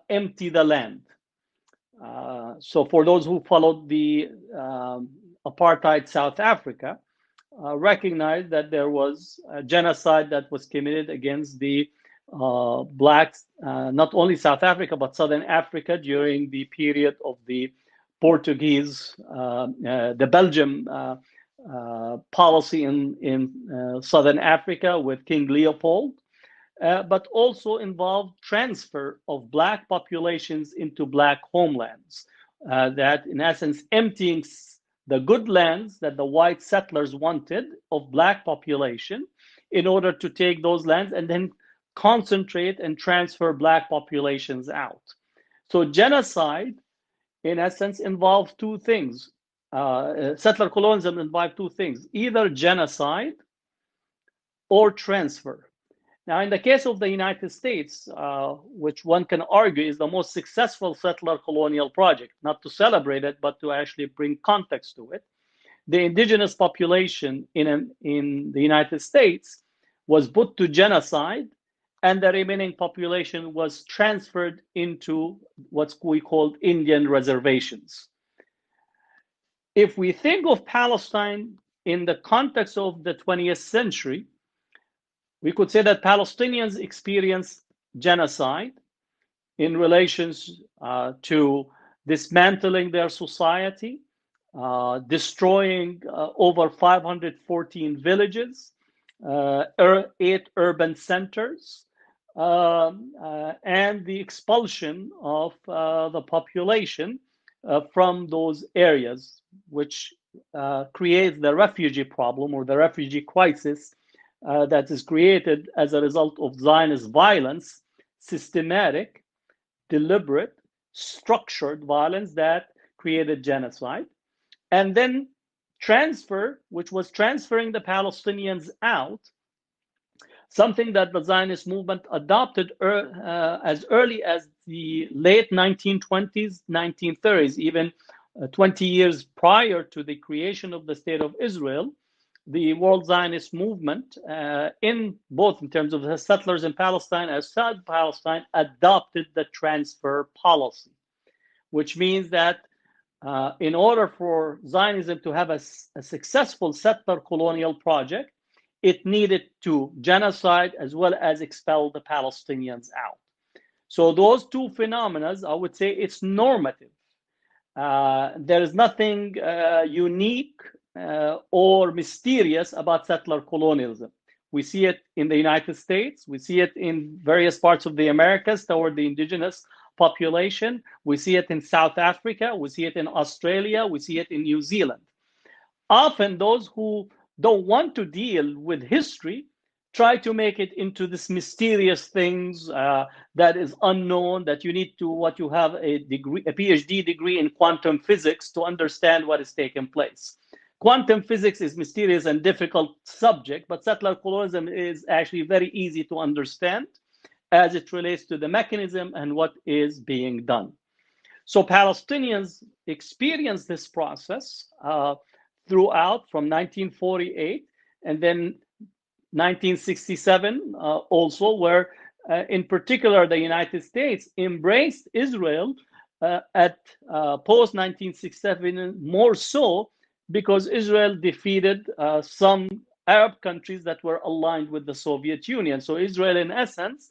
empty the land. So for those who followed the apartheid South Africa, recognize that there was a genocide that was committed against the blacks, not only South Africa, but Southern Africa during the period of the Portuguese, the Belgium policy in Southern Africa with King Leopold, but also involved transfer of black populations into black homelands, that in essence emptying the good lands that the white settlers wanted of black population in order to take those lands and then concentrate and transfer black populations out. So genocide, in essence, involves two things. Settler colonialism involved two things, either genocide or transfer. Now, in the case of the United States, which one can argue is the most successful settler colonial project, not to celebrate it, but to actually bring context to it, the indigenous population in the United States was put to genocide, and the remaining population was transferred into what we called Indian reservations. If we think of Palestine in the context of the 20th century, we could say that Palestinians experienced genocide in relations to dismantling their society, destroying over 514 villages, 8 urban centers, and the expulsion of the population from those areas, which creates the refugee problem, or the refugee crisis, that is created as a result of Zionist violence, systematic, deliberate, structured violence that created genocide. And then transfer, which was transferring the Palestinians out, something that the Zionist movement adopted as early as the late 1920s, 1930s, even 20 years prior to the creation of the State of Israel. The World Zionist movement, in terms of the settlers in Palestine as South Palestine, adopted the transfer policy, which means that in order for Zionism to have a successful settler colonial project, it needed to genocide as well as expel the Palestinians out. So those two phenomena, I would say it's normative. There is nothing unique or mysterious about settler colonialism. We see it in the United States. We see it in various parts of the Americas toward the indigenous population. We see it in South Africa. We see it in Australia. We see it in New Zealand. Often those who don't want to deal with history try to make it into this mysterious things that is unknown, that you need to what you have a degree, a PhD degree in quantum physics to understand what is taking place. Quantum physics is mysterious and difficult subject, but settler colonialism is actually very easy to understand as it relates to the mechanism and what is being done. So Palestinians experience this process throughout from 1948 and then 1967 also, where in particular the United States embraced Israel at post 1967 more so because Israel defeated some Arab countries that were aligned with the Soviet Union. So Israel, in essence,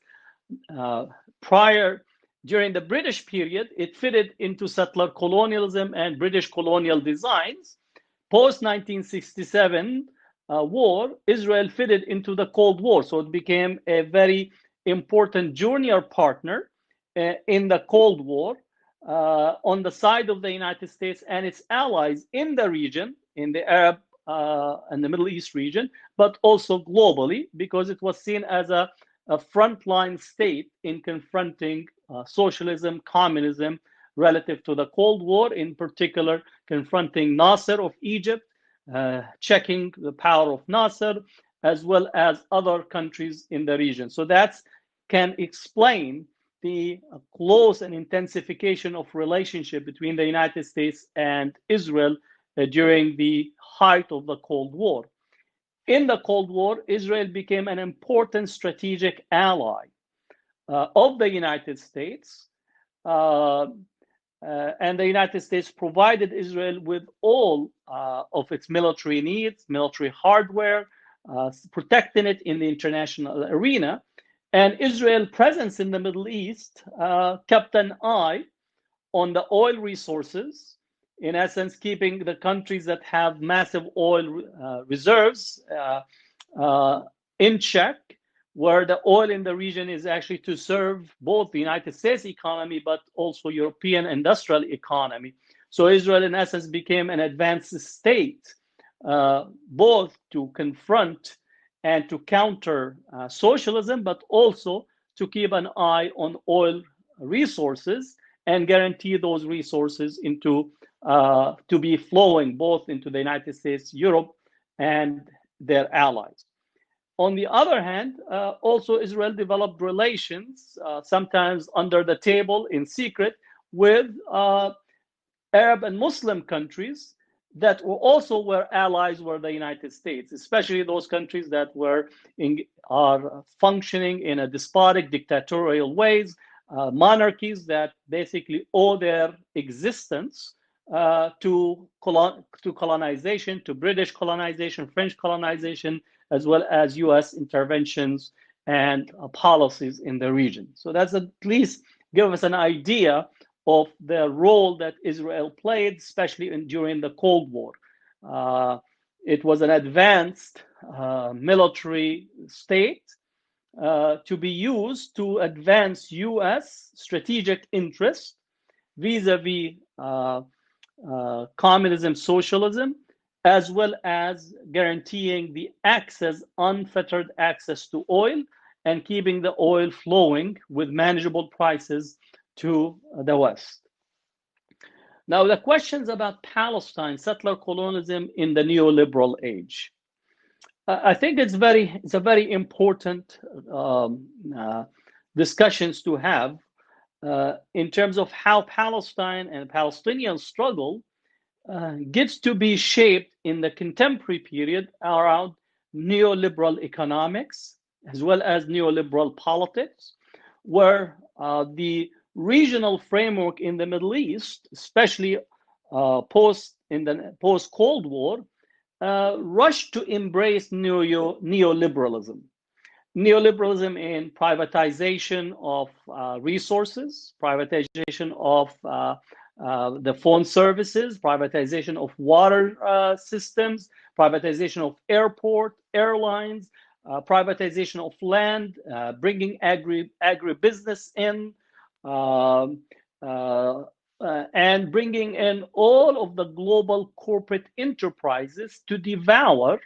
during the British period, it fitted into settler colonialism and British colonial designs. Post 1967 war, Israel fitted into the Cold War, so it became a very important junior partner in the Cold War on the side of the United States and its allies in the region, in the Arab and the Middle East region, but also globally, because it was seen as a frontline state in confronting socialism, communism, relative to the Cold War, in particular, confronting Nasser of Egypt, checking the power of Nasser, as well as other countries in the region. So that can explain the close and intensification of relationship between the United States and Israel during the height of the Cold War. In the Cold War, Israel became an important strategic ally of the United States. And the United States provided Israel with all of its military needs, military hardware, protecting it in the international arena. And Israel's presence in the Middle East kept an eye on the oil resources, in essence, keeping the countries that have massive oil reserves in check, where the oil in the region is actually to serve both the United States economy, but also European industrial economy. So Israel, in essence, became an advanced state, both to confront and to counter socialism, but also to keep an eye on oil resources and guarantee those resources into to be flowing both into the United States, Europe, and their allies. On the other hand, also Israel developed relations, sometimes under the table in secret, with Arab and Muslim countries that were allies with the United States, especially those countries that are functioning in a despotic, dictatorial ways, monarchies that basically owe their existence to colonization, to British colonization, French colonization, as well as US interventions and policies in the region. So that's at least give us an idea of the role that Israel played, especially during the Cold War. It was an advanced military state to be used to advance US strategic interests vis-a-vis communism, socialism, as well as guaranteeing the unfettered access to oil and keeping the oil flowing with manageable prices to the West. Now, the questions about Palestine, settler colonialism in the neoliberal age. I think it's a very important discussions to have in terms of how Palestine and Palestinian struggle gets to be shaped in the contemporary period around neoliberal economics as well as neoliberal politics, where the regional framework in the Middle East, especially post-Cold War, rushed to embrace neoliberalism. Neoliberalism in privatization of resources, privatization of the phone services, privatization of water systems, privatization of airlines, privatization of land, bringing agribusiness in, um, uh, and bringing in all of the global corporate enterprises to devour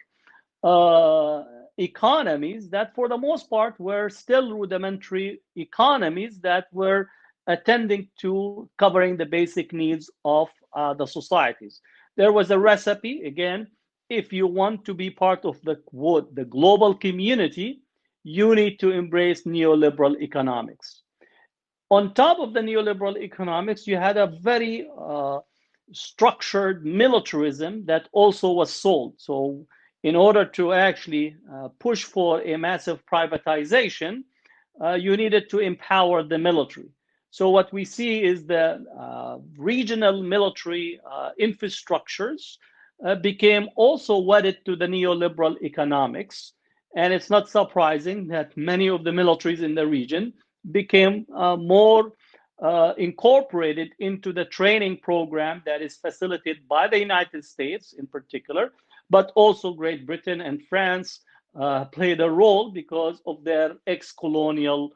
economies that, for the most part, were still rudimentary economies that were attending to covering the basic needs of the societies. There was a recipe, again, if you want to be part of the global community, you need to embrace neoliberal economics. On top of the neoliberal economics, you had a very structured militarism that also was sold. So in order to actually push for a massive privatization, you needed to empower the military. So what we see is the regional military infrastructures became also wedded to the neoliberal economics. And it's not surprising that many of the militaries in the region became more incorporated into the training program that is facilitated by the United States in particular, but also Great Britain and France played a role because of their ex-colonial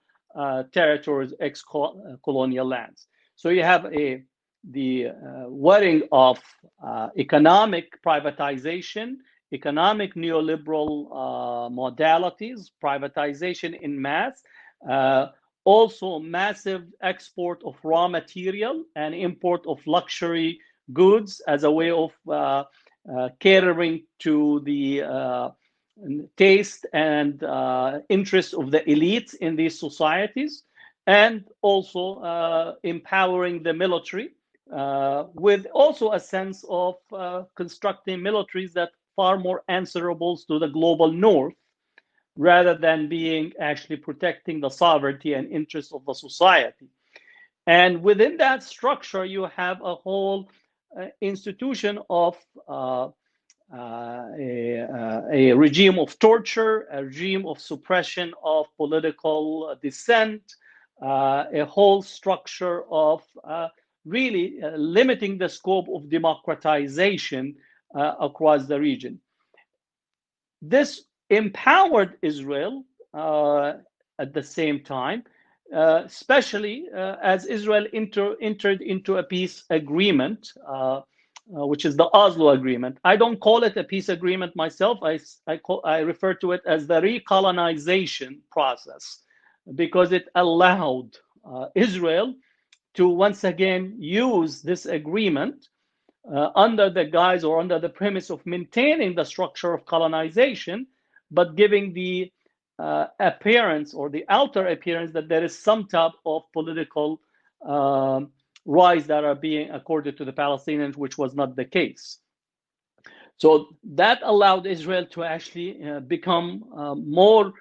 territories, ex-colonial lands. So you have the wedding of economic privatization, economic neoliberal modalities, privatization in mass, also massive export of raw material and import of luxury goods as a way of catering to the taste and interests of the elites in these societies, and also empowering the military with also a sense of constructing militaries that far more answerable to the global north, rather than being actually protecting the sovereignty and interests of the society. And within that structure, you have a whole institution of a regime of torture, a regime of suppression of political dissent, a whole structure of really limiting the scope of democratization across the region. This empowered Israel at the same time, especially as Israel entered into a peace agreement, which is the Oslo Agreement. I don't call it a peace agreement myself. I refer to it as the recolonization process, because it allowed Israel to once again use this agreement under the guise or under the premise of maintaining the structure of colonization, but giving the appearance or the outer appearance that there is some type of political rights that are being accorded to the Palestinians, which was not the case. So that allowed Israel to actually become more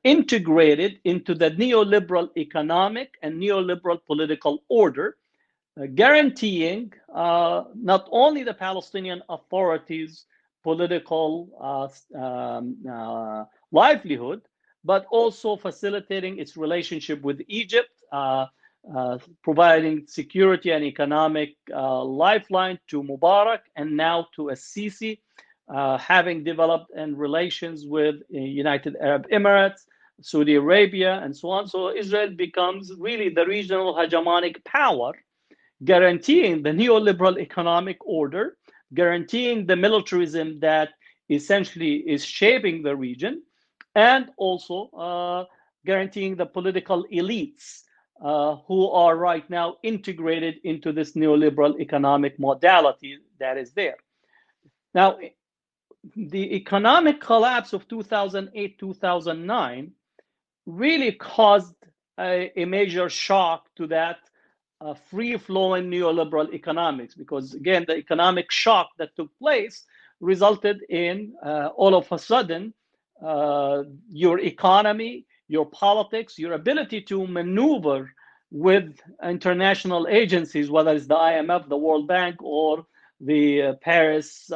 integrated into the neoliberal economic and neoliberal political order, guaranteeing not only the Palestinian authorities' political livelihood, but also facilitating its relationship with Egypt, providing security and economic lifeline to Mubarak and now to Sisi, having developed in relations with United Arab Emirates, Saudi Arabia, and so on. So Israel becomes really the regional hegemonic power, guaranteeing the neoliberal economic order, guaranteeing the militarism that essentially is shaping the region, and also guaranteeing the political elites who are right now integrated into this neoliberal economic modality that is there. Now, the economic collapse of 2008-2009 really caused a major shock to that free-flowing neoliberal economics, because again, the economic shock that took place resulted in all of a sudden your economy, your politics, your ability to maneuver with international agencies, whether it's the IMF, the World Bank, or the Paris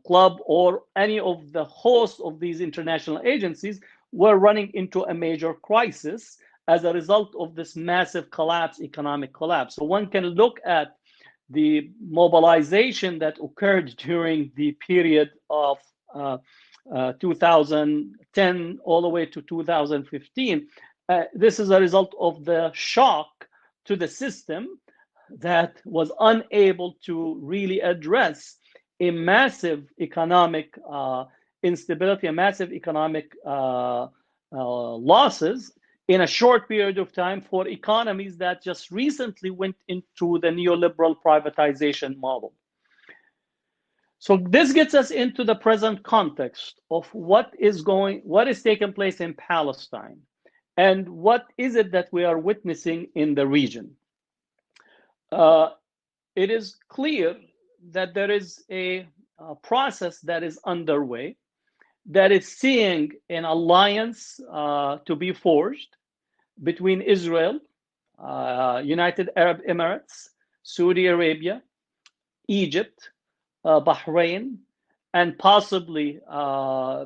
Club or any of the hosts of these international agencies were running into a major crisis as a result of this massive collapse, economic collapse. So one can look at the mobilization that occurred during the period of 2010 all the way to 2015. This is a result of the shock to the system that was unable to really address a massive economic instability, a massive economic losses in a short period of time for economies that just recently went into the neoliberal privatization model. So this gets us into the present context of what is taking place in Palestine, and what is it that we are witnessing in the region. It is clear that there is a process that is underway that is seeing an alliance to be forged between Israel, United Arab Emirates, Saudi Arabia, Egypt, Bahrain, and possibly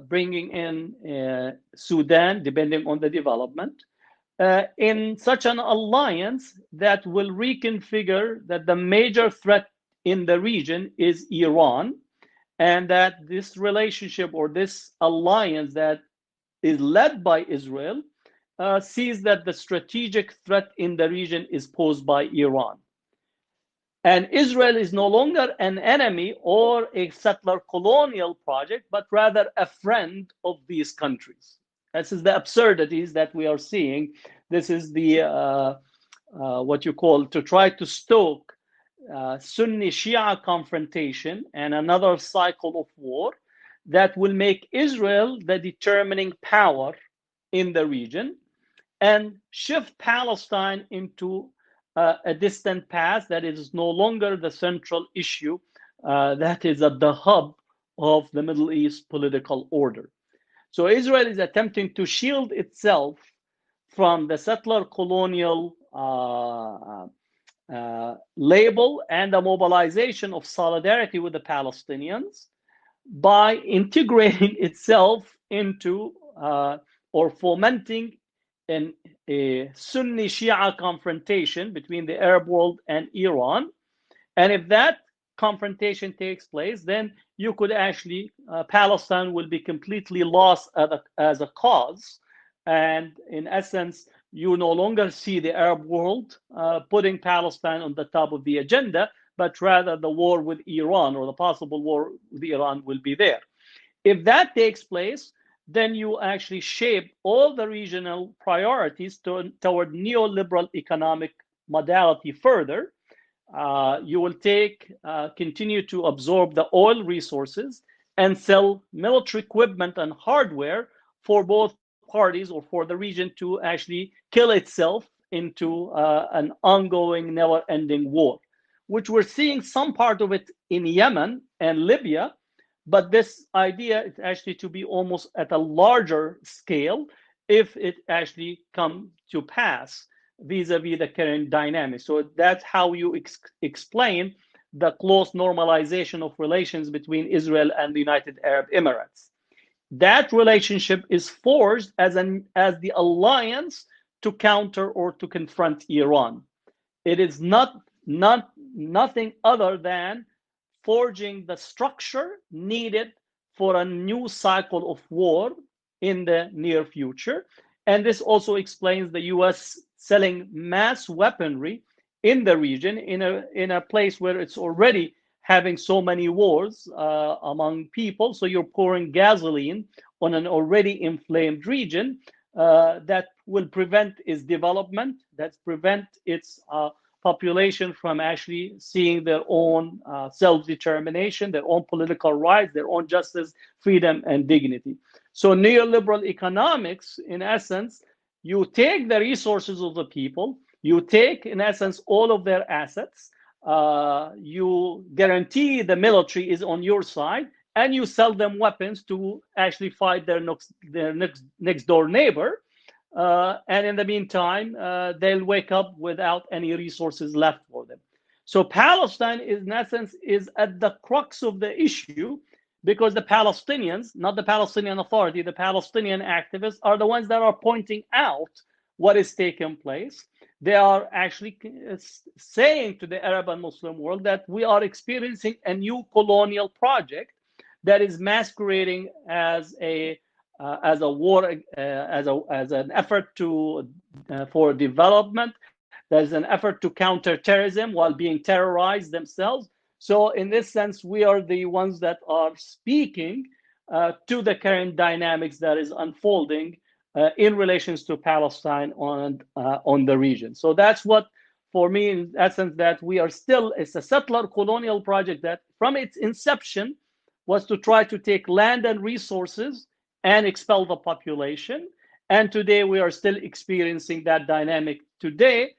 bringing in Sudan, depending on the development, in such an alliance that will reconfigure that the major threat in the region is Iran, and that this relationship or this alliance that is led by Israel sees that the strategic threat in the region is posed by Iran. And Israel is no longer an enemy or a settler colonial project, but rather a friend of these countries. This is the absurdities that we are seeing. This is the what you call to try to stoke Sunni Shia confrontation and another cycle of war that will make Israel the determining power in the region and shift Palestine into a distant past that is no longer the central issue that is at the hub of the Middle East political order. So Israel is attempting to shield itself from the settler colonial label and the mobilization of solidarity with the Palestinians by integrating itself into or fomenting a Sunni Shia confrontation between the Arab world and Iran. And if that confrontation takes place, then you could actually, Palestine will be completely lost as a cause. And in essence, you no longer see the Arab world putting Palestine on the top of the agenda, but rather the war with Iran or the possible war with Iran will be there. If that takes place, then you actually shape all the regional priorities toward neoliberal economic modality further. You will continue to absorb the oil resources and sell military equipment and hardware for both parties or for the region to actually kill itself into an ongoing, never-ending war, which we're seeing some part of it in Yemen and Libya. But this idea is actually to be almost at a larger scale if it actually comes to pass vis-a-vis the current dynamics. So that's how you explain the close normalization of relations between Israel and the United Arab Emirates. That relationship is forged as the alliance to counter or to confront Iran. It is nothing other than forging the structure needed for a new cycle of war in the near future. And this also explains the US selling mass weaponry in the region in a place where it's already having so many wars among people. So you're pouring gasoline on an already inflamed region that will prevent its development, that prevent its population from actually seeing their own self-determination, their own political rights, their own justice, freedom, and dignity. So neoliberal economics, in essence, you take the resources of the people, you take, in essence, all of their assets, you guarantee the military is on your side, and you sell them weapons to actually fight their next door neighbor. And in the meantime, they'll wake up without any resources left for them. So Palestine is, in essence, is at the crux of the issue, because the Palestinians, not the Palestinian Authority, the Palestinian activists are the ones that are pointing out what is taking place. They are actually saying to the Arab and Muslim world that we are experiencing a new colonial project that is masquerading as a war, as an effort to for development. There's an effort to counter terrorism while being terrorized themselves. So in this sense, we are the ones that are speaking to the current dynamics that is unfolding in relations to Palestine on the region. So that's what, for me, in essence, that we are still, it's a settler colonial project that from its inception was to try to take land and resources and expel the population. And today we are still experiencing that dynamic today,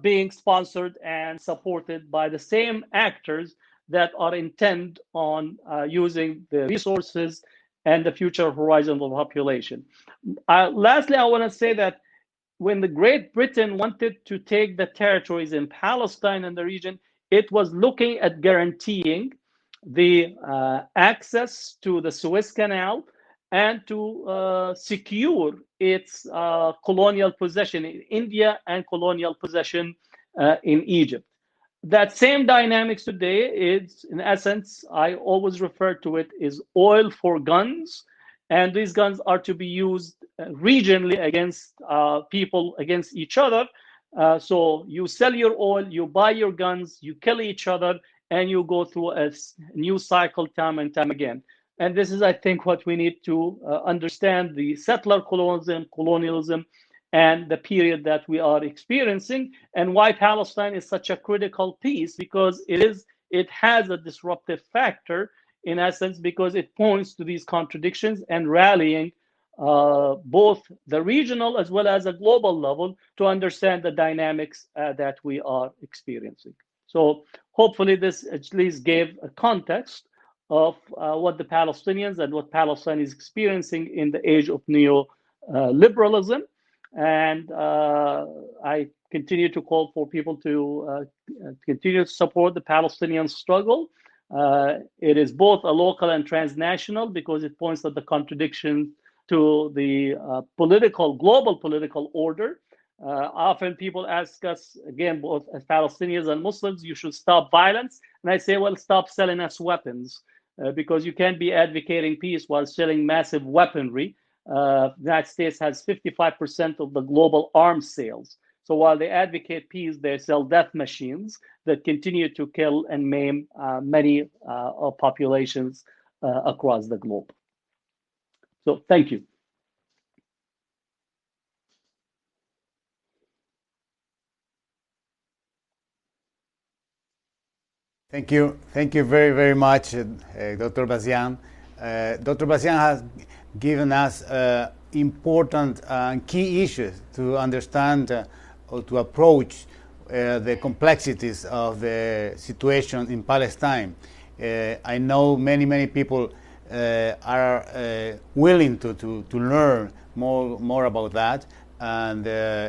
being sponsored and supported by the same actors that are intent on using the resources and the future horizon of the population. Lastly, I want to say that when the Great Britain wanted to take the territories in Palestine and the region, it was looking at guaranteeing the access to the Suez Canal and to secure its colonial possession in India and colonial possession in Egypt. That same dynamics today is, in essence, I always refer to it as oil for guns. And these guns are to be used regionally against people, against each other. So you sell your oil, you buy your guns, you kill each other, and you go through a new cycle time and time again. And this is, I think, what we need to understand, the settler colonialism, and the period that we are experiencing, and why Palestine is such a critical piece, because it has a disruptive factor, in essence, because it points to these contradictions and rallying both the regional as well as a global level to understand the dynamics that we are experiencing. So hopefully this at least gave a context of what the Palestinians and what Palestine is experiencing in the age of neoliberalism. And I continue to call for people to continue to support the Palestinian struggle. It is both a local and transnational, because it points at the contradiction to the global political order. Often people ask us, again, both as Palestinians and Muslims, you should stop violence. And I say, well, stop selling us weapons, because you can't be advocating peace while selling massive weaponry. The United States has 55% of the global arms sales. So while they advocate peace, they sell death machines that continue to kill and maim many populations across the globe. So thank you. Thank you very, very much, Dr. Bazian. Dr. Bazian has given us important and key issues to understand or to approach the complexities of the situation in Palestine. I know many people are willing to learn more about that, and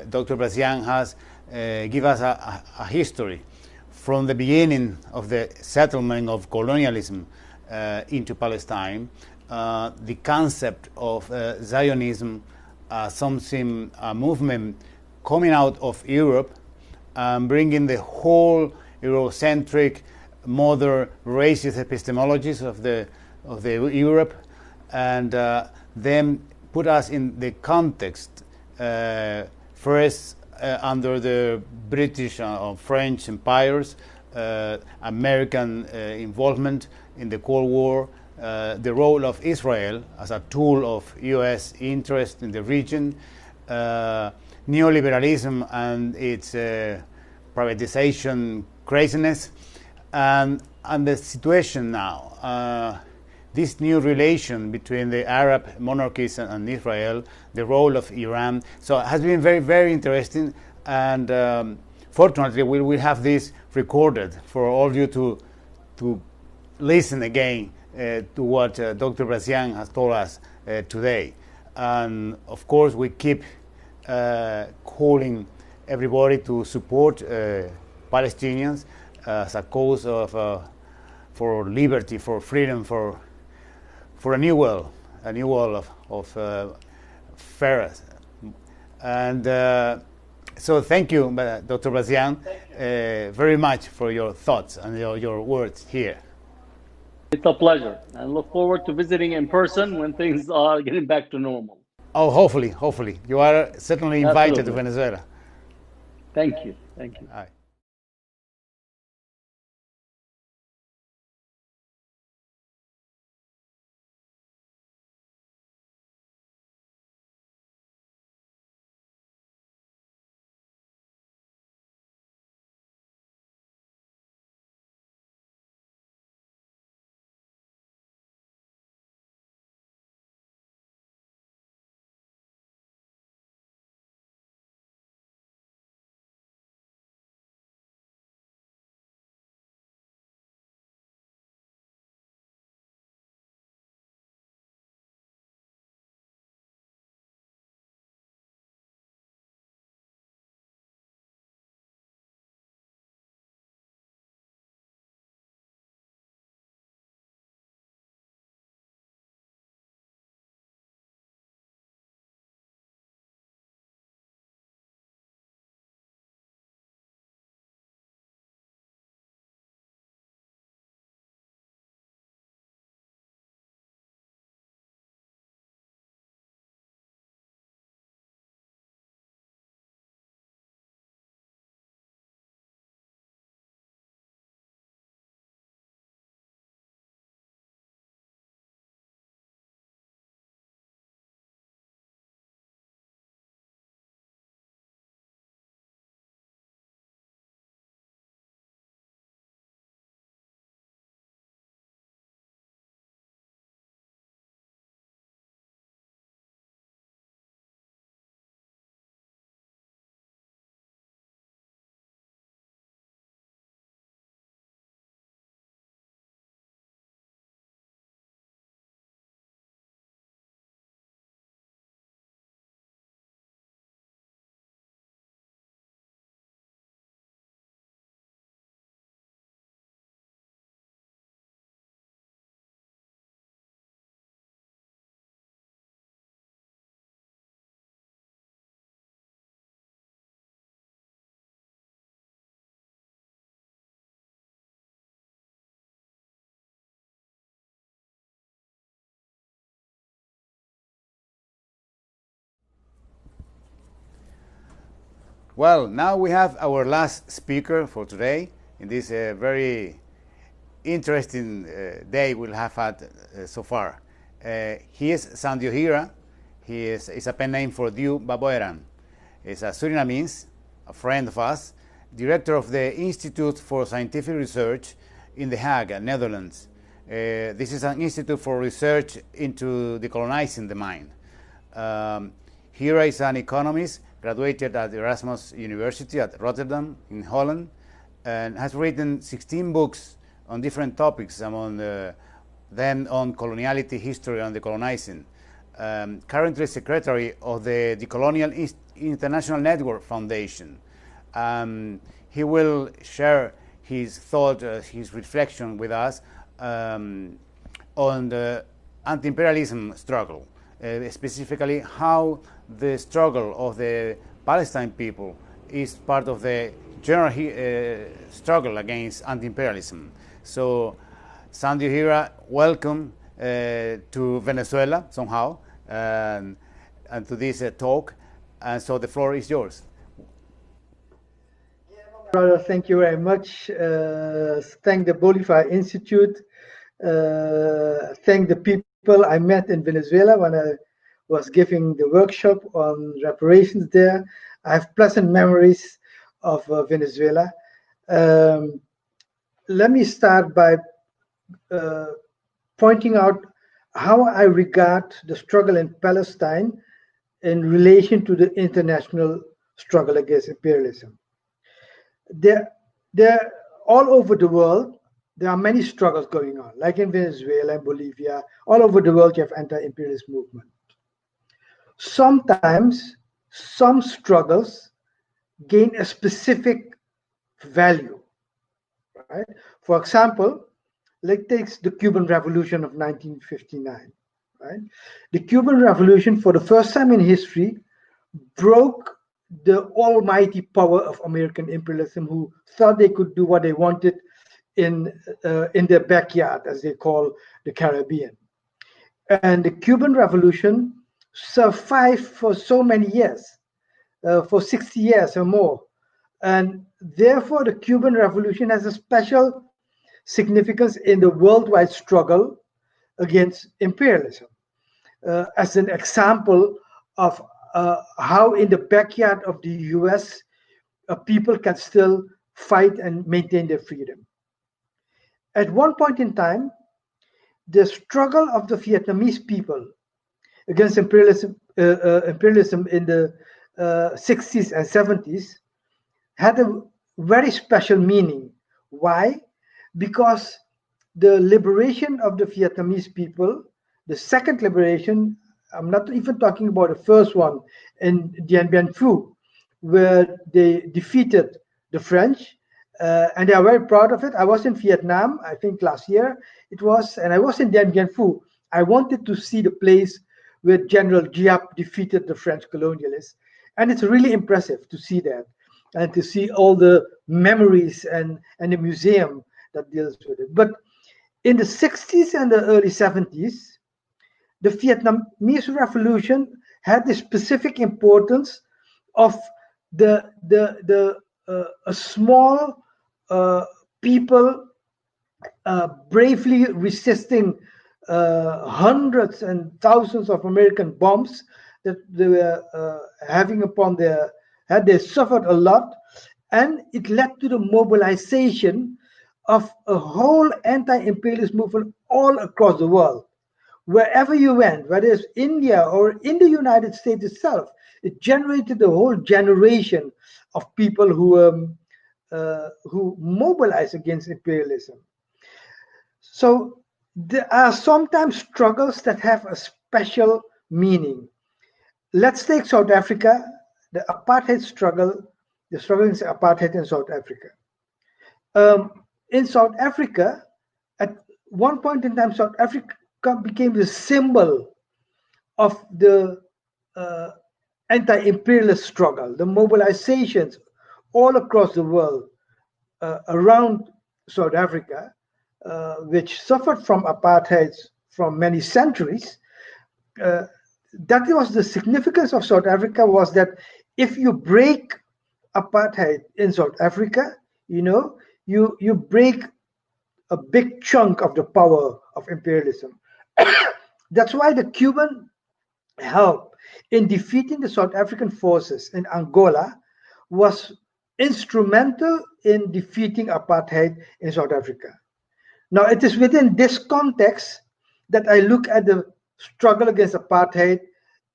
Dr. Bazian has given us a history from the beginning of the settlement of colonialism into Palestine, the concept of Zionism, something, a movement coming out of Europe, bringing the whole Eurocentric, modern, racist epistemologies of the Europe, and then put us in the context first under the British or French empires, American involvement in the Cold War, the role of Israel as a tool of U.S. interest in the region, neoliberalism and its privatization craziness, and the situation now. This new relation between the Arab monarchies and Israel, the role of Iran. So it has been very, very interesting, and fortunately we will have this recorded for all of you to listen again to what Dr. Bazian has told us today. And of course we keep calling everybody to support Palestinians, as a cause of for liberty, for freedom, for a new world of fairness. And so thank you, Dr. Bazian, very much for your thoughts and your words here. It's a pleasure. I look forward to visiting in person when things are getting back to normal. Oh, hopefully. You are certainly invited to Absolutely. Venezuela. Thank you. Thank you. All right. Well, now we have our last speaker for today in this very interesting day we'll have had so far. He is Sandio Hira. He is a pen name for Diu Baboeran. He's a Surinamese, a friend of us, director of the Institute for Scientific Research in The Hague, Netherlands. This is an institute for research into decolonizing the mind. Hira is an economist, graduated at Erasmus University at Rotterdam in Holland, and has written 16 books on different topics, among them on coloniality, history, and decolonizing. Currently secretary of the Colonial International Network Foundation. He will share his thought, his reflection with us on the anti-imperialism struggle, specifically how the struggle of the Palestine people is part of the general struggle against anti-imperialism. So, Sandio Hira, welcome to Venezuela somehow, and to this talk. And so the floor is yours. Brother, thank you very much. Thank the Bolivar Institute. Thank the people I met in Venezuela when I was giving the workshop on reparations there. I have pleasant memories of Venezuela. Let me start by pointing out how I regard the struggle in Palestine in relation to the international struggle against imperialism. There, all over the world, there are many struggles going on, like in Venezuela and Bolivia. All over the world, you have anti-imperialist movement. Sometimes some struggles gain a specific value. Right? right? For example, let's take the Cuban Revolution of 1959, right? The Cuban Revolution, for the first time in history, broke the almighty power of American imperialism, who thought they could do what they wanted in their backyard, as they call the Caribbean. And the Cuban Revolution survived for so many years, for 60 years or more. And therefore, the Cuban Revolution has a special significance in the worldwide struggle against imperialism, as an example of how in the backyard of the US, people can still fight and maintain their freedom. At one point in time, the struggle of the Vietnamese people against imperialism in the 60s and 70s had a very special meaning. Why? Because the liberation of the Vietnamese people, the second liberation, I'm not even talking about the first one in Dien Bien Phu, where they defeated the French, and they are very proud of it. I was in Vietnam, I think last year it was, and I was in Dien Bien Phu. I wanted to see the place where General Giap defeated the French colonialists, and it's really impressive to see that, and to see all the memories and the museum that deals with it. But in the 60s and the early 70s, the Vietnamese Revolution had the specific importance of a small people bravely resisting hundreds and thousands of American bombs that they were having upon their head. They suffered a lot, and it led to the mobilization of a whole anti-imperialist movement all across the world. Wherever you went, whether it's India or in the United States itself, it generated a whole generation of people who mobilized against imperialism. So there are sometimes struggles that have a special meaning. Let's take South Africa, the apartheid struggle, the struggle against apartheid in South Africa. In South Africa, at one point in time, South Africa became the symbol of the anti-imperialist struggle, the mobilizations all across the world around South Africa, which suffered from apartheid from many centuries. That was the significance of South Africa, was that if you break apartheid in South Africa, you break a big chunk of the power of imperialism. That's why the Cuban help in defeating the South African forces in Angola was instrumental in defeating apartheid in South Africa. Now, it is within this context that I look at the struggle against apartheid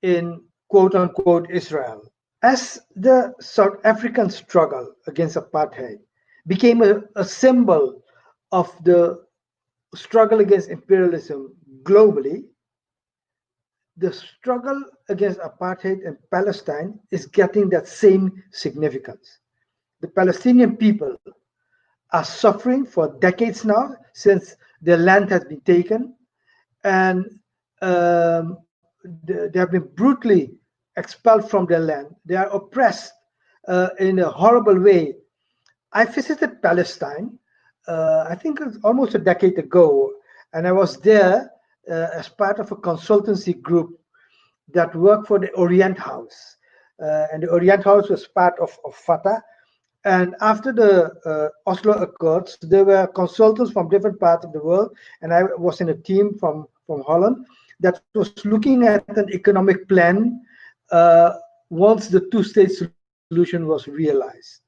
in quote-unquote Israel. As the South African struggle against apartheid became a symbol of the struggle against imperialism globally, the struggle against apartheid in Palestine is getting that same significance. The Palestinian people are suffering for decades now since their land has been taken, and they have been brutally expelled from their land. They are oppressed in a horrible way. I visited Palestine, I think it was almost a decade ago, and I was there as part of a consultancy group that worked for the Orient House. And the Orient House was part of Fatah. And after the Oslo Accords, there were consultants from different parts of the world, and I was in a team from Holland that was looking at an economic plan once the two-state solution was realized.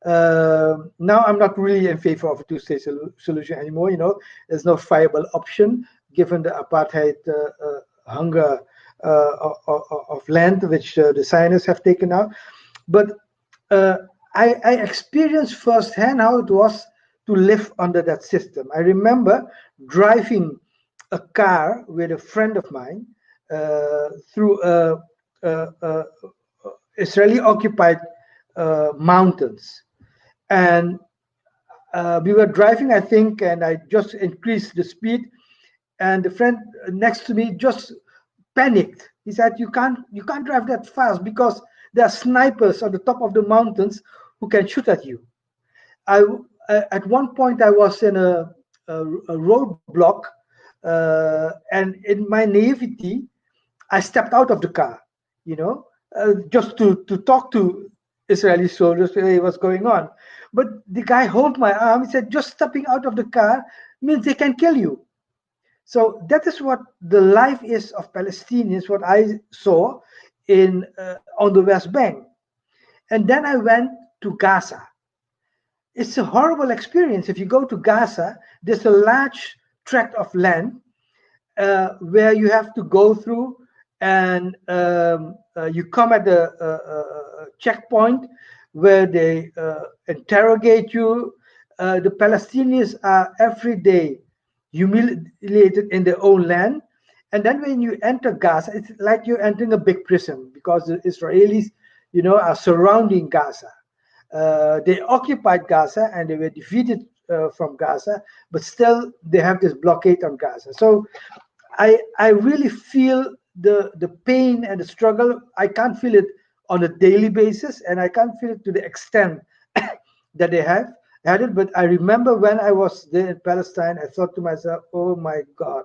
Now I'm not really in favor of a two-state solution anymore. There's no viable option given the apartheid hunger of land which the Zionists have taken now. But I experienced firsthand how it was to live under that system. I remember driving a car with a friend of mine through Israeli-occupied mountains. And we were driving, I think, and I just increased the speed, and the friend next to me just panicked. He said, you can't drive that fast because there are snipers on the top of the mountains who can shoot at you. At one point I was in a roadblock, and in my naivety I stepped out of the car, just to talk to Israeli soldiers to hear what's going on. But the guy held my arm. He said, just stepping out of the car means they can kill you. So that is what the life is of Palestinians, what I saw on the West Bank. And then I went to Gaza. It's a horrible experience. If you go to Gaza, there's a large tract of land where you have to go through, and you come at a checkpoint where they interrogate you. The Palestinians are every day humiliated in their own land. And then when you enter Gaza, it's like you're entering a big prison, because the Israelis, are surrounding Gaza. They occupied Gaza and they were defeated from Gaza, but still they have this blockade on Gaza. So I really feel the pain and the struggle. I can't feel it on a daily basis, and I can't feel it to the extent that they have had it. But I remember when I was there in Palestine, I thought to myself, oh my God,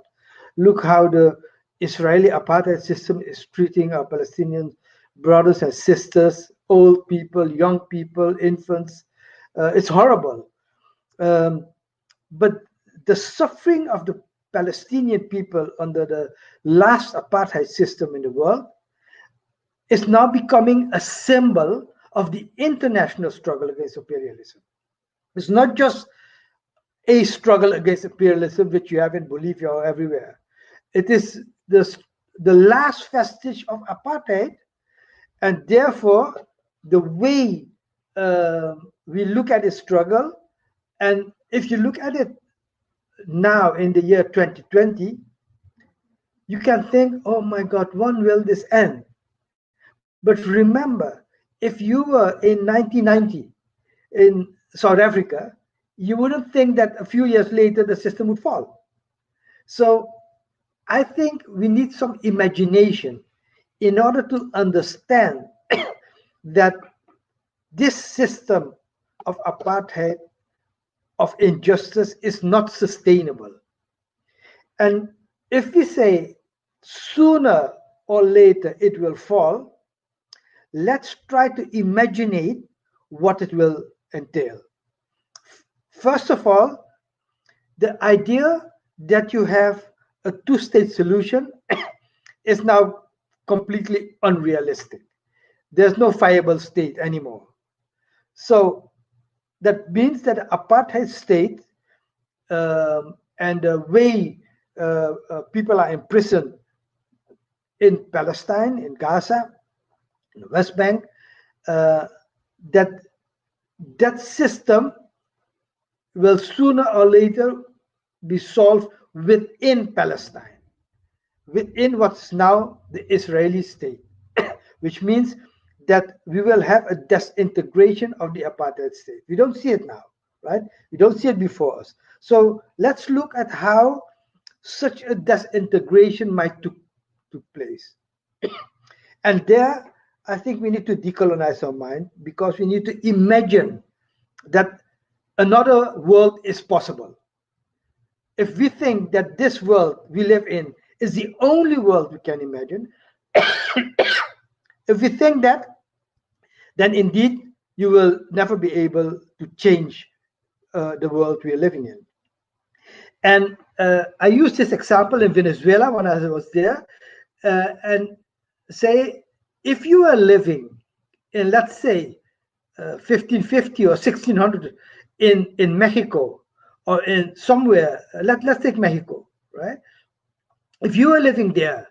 look how the Israeli apartheid system is treating our Palestinian brothers and sisters, old people, young people, infants. It's horrible. But the suffering of the Palestinian people under the last apartheid system in the world is now becoming a symbol of the international struggle against imperialism. It's not just a struggle against imperialism, which you have in Bolivia or everywhere. It is the last vestige of apartheid, and therefore the way we look at the struggle, and if you look at it now in the year 2020, you can think, oh my God, when will this end? But remember, if you were in 1990 in South Africa, you wouldn't think that a few years later the system would fall. So I think we need some imagination in order to understand that this system of apartheid, of injustice, is not sustainable. And if we say sooner or later it will fall, let's try to imagine what it will entail. First of all, the idea that you have a two-state solution is now completely unrealistic. There's no viable state anymore. So that means that the apartheid state and the way people are imprisoned in Palestine, in Gaza, in the West Bank, that system will sooner or later be solved within Palestine, within what's now the Israeli state, which means that we will have a disintegration of the apartheid state. We don't see it now, right? We don't see it before us. So let's look at how such a disintegration might took place. And there, I think we need to decolonize our mind, because we need to imagine that another world is possible. If we think that this world we live in is the only world we can imagine, if we think that, then indeed you will never be able to change the world we are living in. And I used this example in Venezuela when I was there, and say, if you are living in, let's say, 1550 or 1600 in Mexico, or in somewhere, let's take Mexico, right? If you are living there,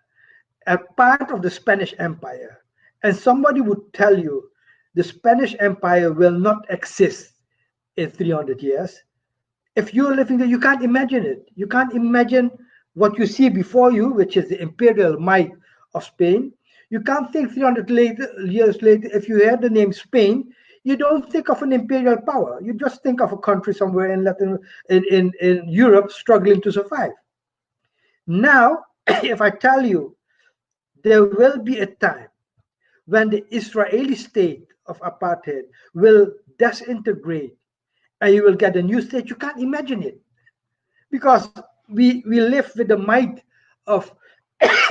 a part of the Spanish Empire, and somebody would tell you the Spanish Empire will not exist in 300 years, if you're living there, you can't imagine it. You can't imagine what you see before you, which is the imperial might of Spain. You can't think 300 years later, if you hear the name Spain, you don't think of an imperial power. You just think of a country somewhere in Europe struggling to survive. Now, if I tell you there will be a time when the Israeli state of apartheid will disintegrate and you will get a new state, you can't imagine it, because we live with the might of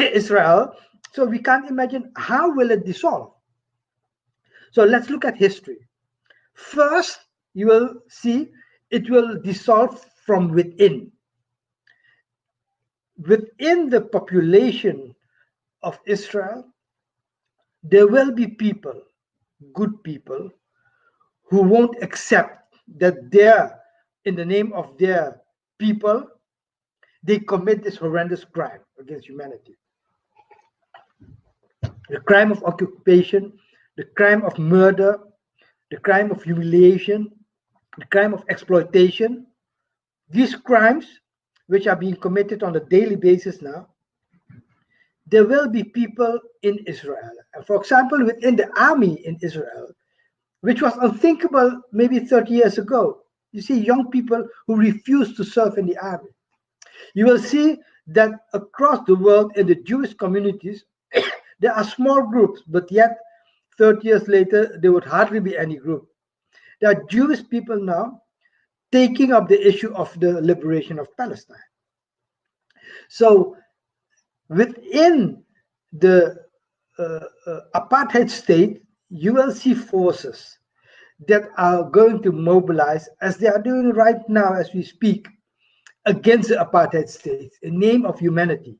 Israel, so we can't imagine how will it dissolve. So let's look at history. First, you will see it will dissolve from within. Within the population of Israel, there will be people, good people, who won't accept that in the name of their people, they commit this horrendous crime against humanity. The crime of occupation, the crime of murder, the crime of humiliation, the crime of exploitation. These crimes, which are being committed on a daily basis now, there will be people in Israel. And for example, within the army in Israel, which was unthinkable maybe 30 years ago. You see young people who refuse to serve in the army. You will see that across the world in the Jewish communities, there are small groups, but yet 30 years later, there would hardly be any group. There are Jewish people now taking up the issue of the liberation of Palestine. So within the apartheid state, you will see forces that are going to mobilize, as they are doing right now as we speak, against the apartheid state in name of humanity.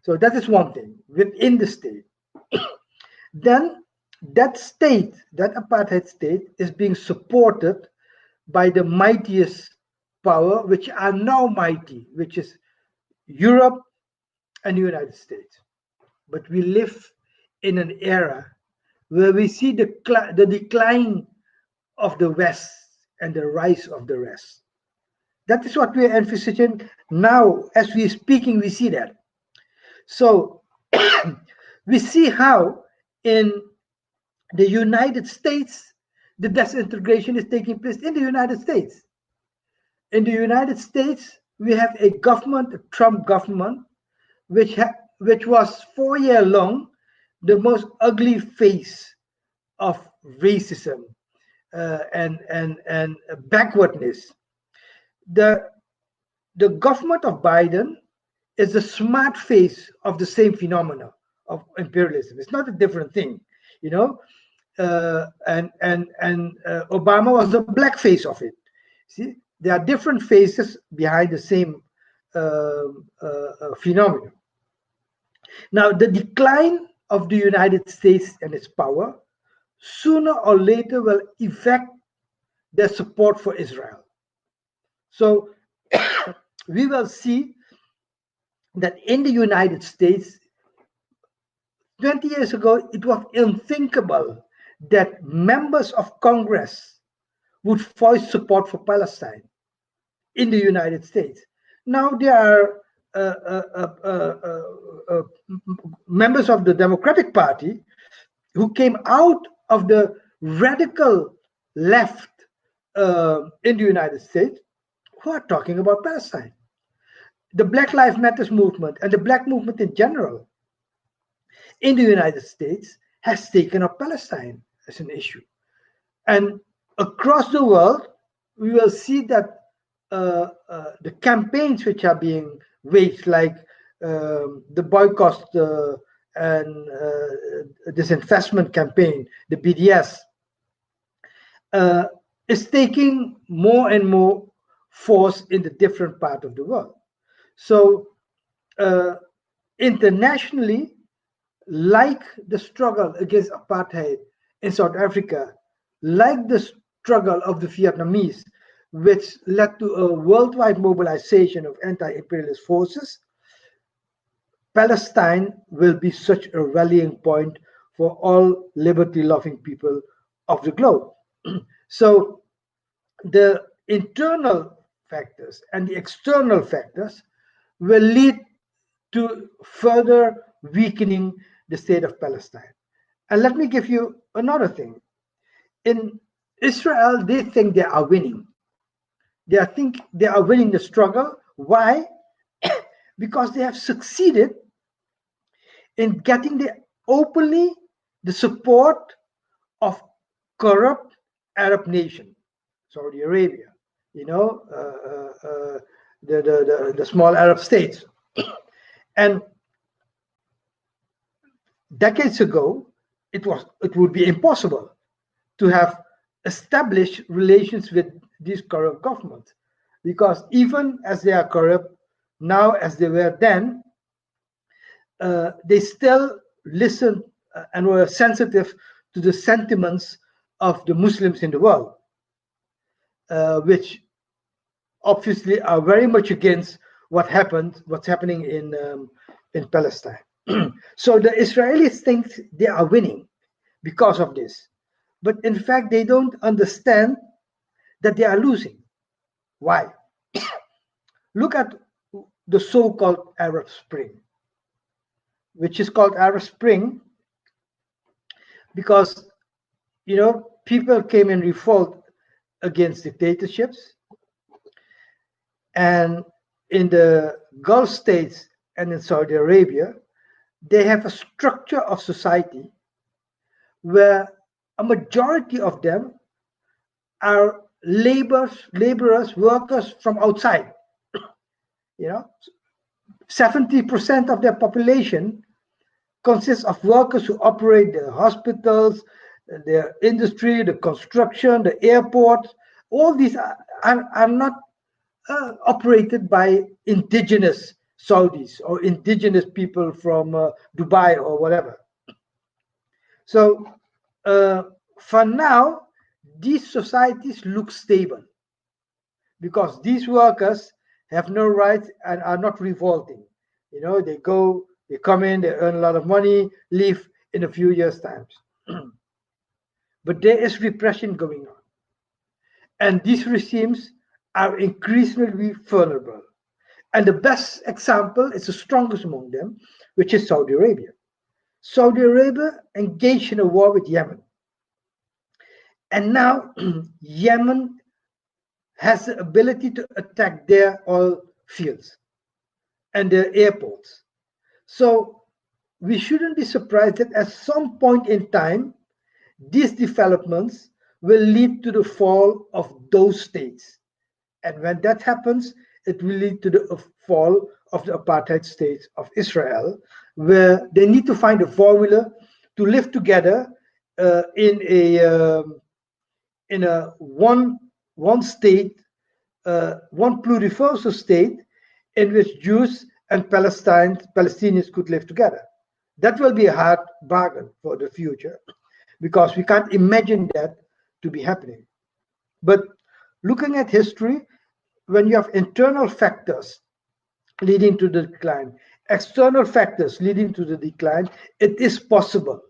So that is one thing within the state. Then that state, that apartheid state, is being supported by the mightiest power, which are now mighty, which is Europe and the United States. But we live in an era where we see the decline of the West and the rise of the rest. That is what we are envisaging now. As we are speaking, we see that. So we see how in the United States, the disintegration is taking place in the United States. In the United States, we have a government, a Trump government, which was 4 years long the most ugly face of racism and backwardness. The government of Biden is the smart face of the same phenomena of imperialism. It's not a different thing, you know. And Obama was the black face of it. See, there are different faces behind the same phenomenon. Now, the decline of the United States and its power sooner or later will affect their support for Israel. So we will see that in the United States, 20 years ago, it was unthinkable that members of Congress would voice support for Palestine in the United States. Now there are members of the Democratic Party who came out of the radical left in the United States who are talking about Palestine. The Black Lives Matter movement and the Black movement in general in the United States has taken up Palestine as an issue. And across the world, we will see that the campaigns which are being waged, like the boycott and disinvestment campaign, the BDS, is taking more and more force in the different part of the world. So internationally, like the struggle against apartheid in South Africa, like the struggle of the Vietnamese, which led to a worldwide mobilization of anti-imperialist forces, Palestine will be such a rallying point for all liberty-loving people of the globe. So the internal factors and the external factors will lead to further weakening the state of Palestine. And let me give you another thing. In Israel, they think they are winning. They think they are winning the struggle. Why? Because they have succeeded in getting openly the support of corrupt Arab nation, Saudi Arabia, the small Arab states. And decades ago, it would be impossible to have established relations with these corrupt governments, because even as they are corrupt now as they were then, they still listen and were sensitive to the sentiments of the Muslims in the world, which obviously are very much against what's happening in Palestine. So the Israelis think they are winning because of this, but in fact they don't understand that they are losing. Why? Look at the so-called Arab Spring, which is called Arab Spring because people came in revolt against dictatorships, and in the Gulf states and in Saudi Arabia, they have a structure of society where a majority of them are laborers, workers from outside. 70% of their population consists of workers who operate the hospitals, the industry, the construction, the airports. All these are not operated by indigenous Saudis or indigenous people from Dubai or whatever. So for now, these societies look stable because these workers have no rights and are not revolting. They come in, they earn a lot of money, leave in a few years' time. But there is repression going on. And these regimes are increasingly vulnerable. And the best example is the strongest among them, which is Saudi Arabia. Saudi Arabia engaged in a war with Yemen. And now Yemen has the ability to attack their oil fields and their airports. So we shouldn't be surprised that at some point in time, these developments will lead to the fall of those states. And when that happens, it will lead to the fall of the apartheid state of Israel, where they need to find a formula to live together in a one state, one pluriversal state in which Jews and Palestinians could live together. That will be a hard bargain for the future because we can't imagine that to be happening. But looking at history, when you have internal factors leading to the decline, external factors leading to the decline, it is possible.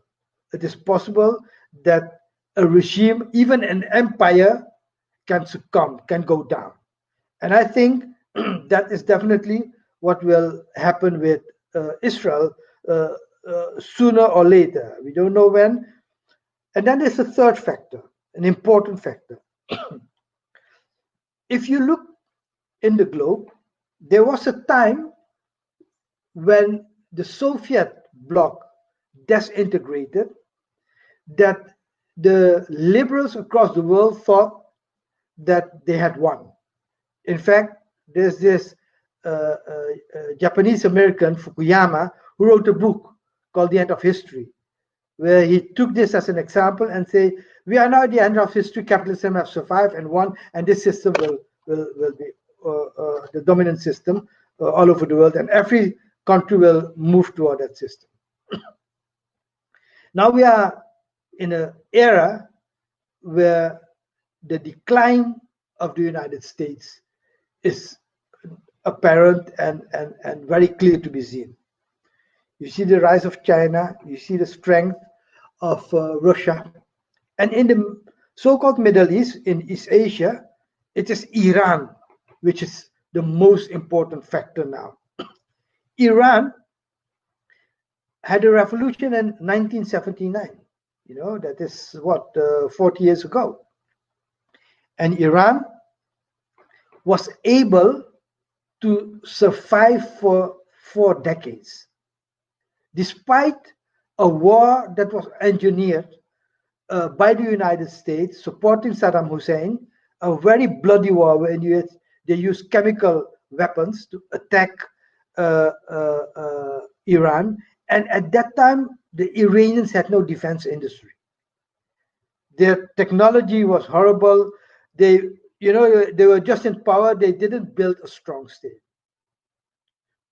It is possible that a regime, even an empire, can succumb, can go down. And I think that is definitely what will happen with Israel sooner or later. We don't know when. And then there's a third factor, an important factor. If you look in the globe, there was a time when the Soviet bloc disintegrated that the liberals across the world thought that they had won. In fact, there's this Japanese American, Fukuyama, who wrote a book called The End of History, where he took this as an example and say, we are now at the end of history, capitalism has survived and won, and this system will be the dominant system all over the world, and every country will move toward that system. Now we are in an era where the decline of the United States is apparent and very clear to be seen. You see the rise of China, you see the strength of Russia, and in the so-called Middle East, in East Asia, it is Iran, which is the most important factor now. Iran had a revolution in 1979, That is what, 40 years ago. And Iran was able to survive for 4 decades, despite a war that was engineered by the United States, supporting Saddam Hussein, a very bloody war where they used chemical weapons to attack Iran. And at that time, the Iranians had no defense industry. Their technology was horrible. They were just in power. They didn't build a strong state.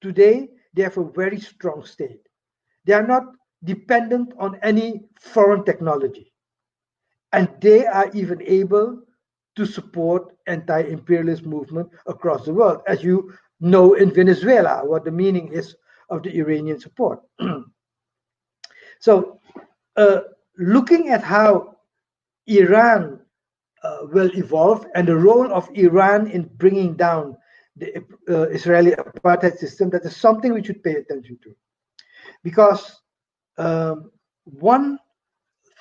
Today, they have a very strong state. They are not dependent on any foreign technology. And they are even able to support anti-imperialist movement across the world, as you know in Venezuela, what the meaning is of the Iranian support. So, looking at how Iran will evolve and the role of Iran in bringing down the Israeli apartheid system, that is something we should pay attention to. Because one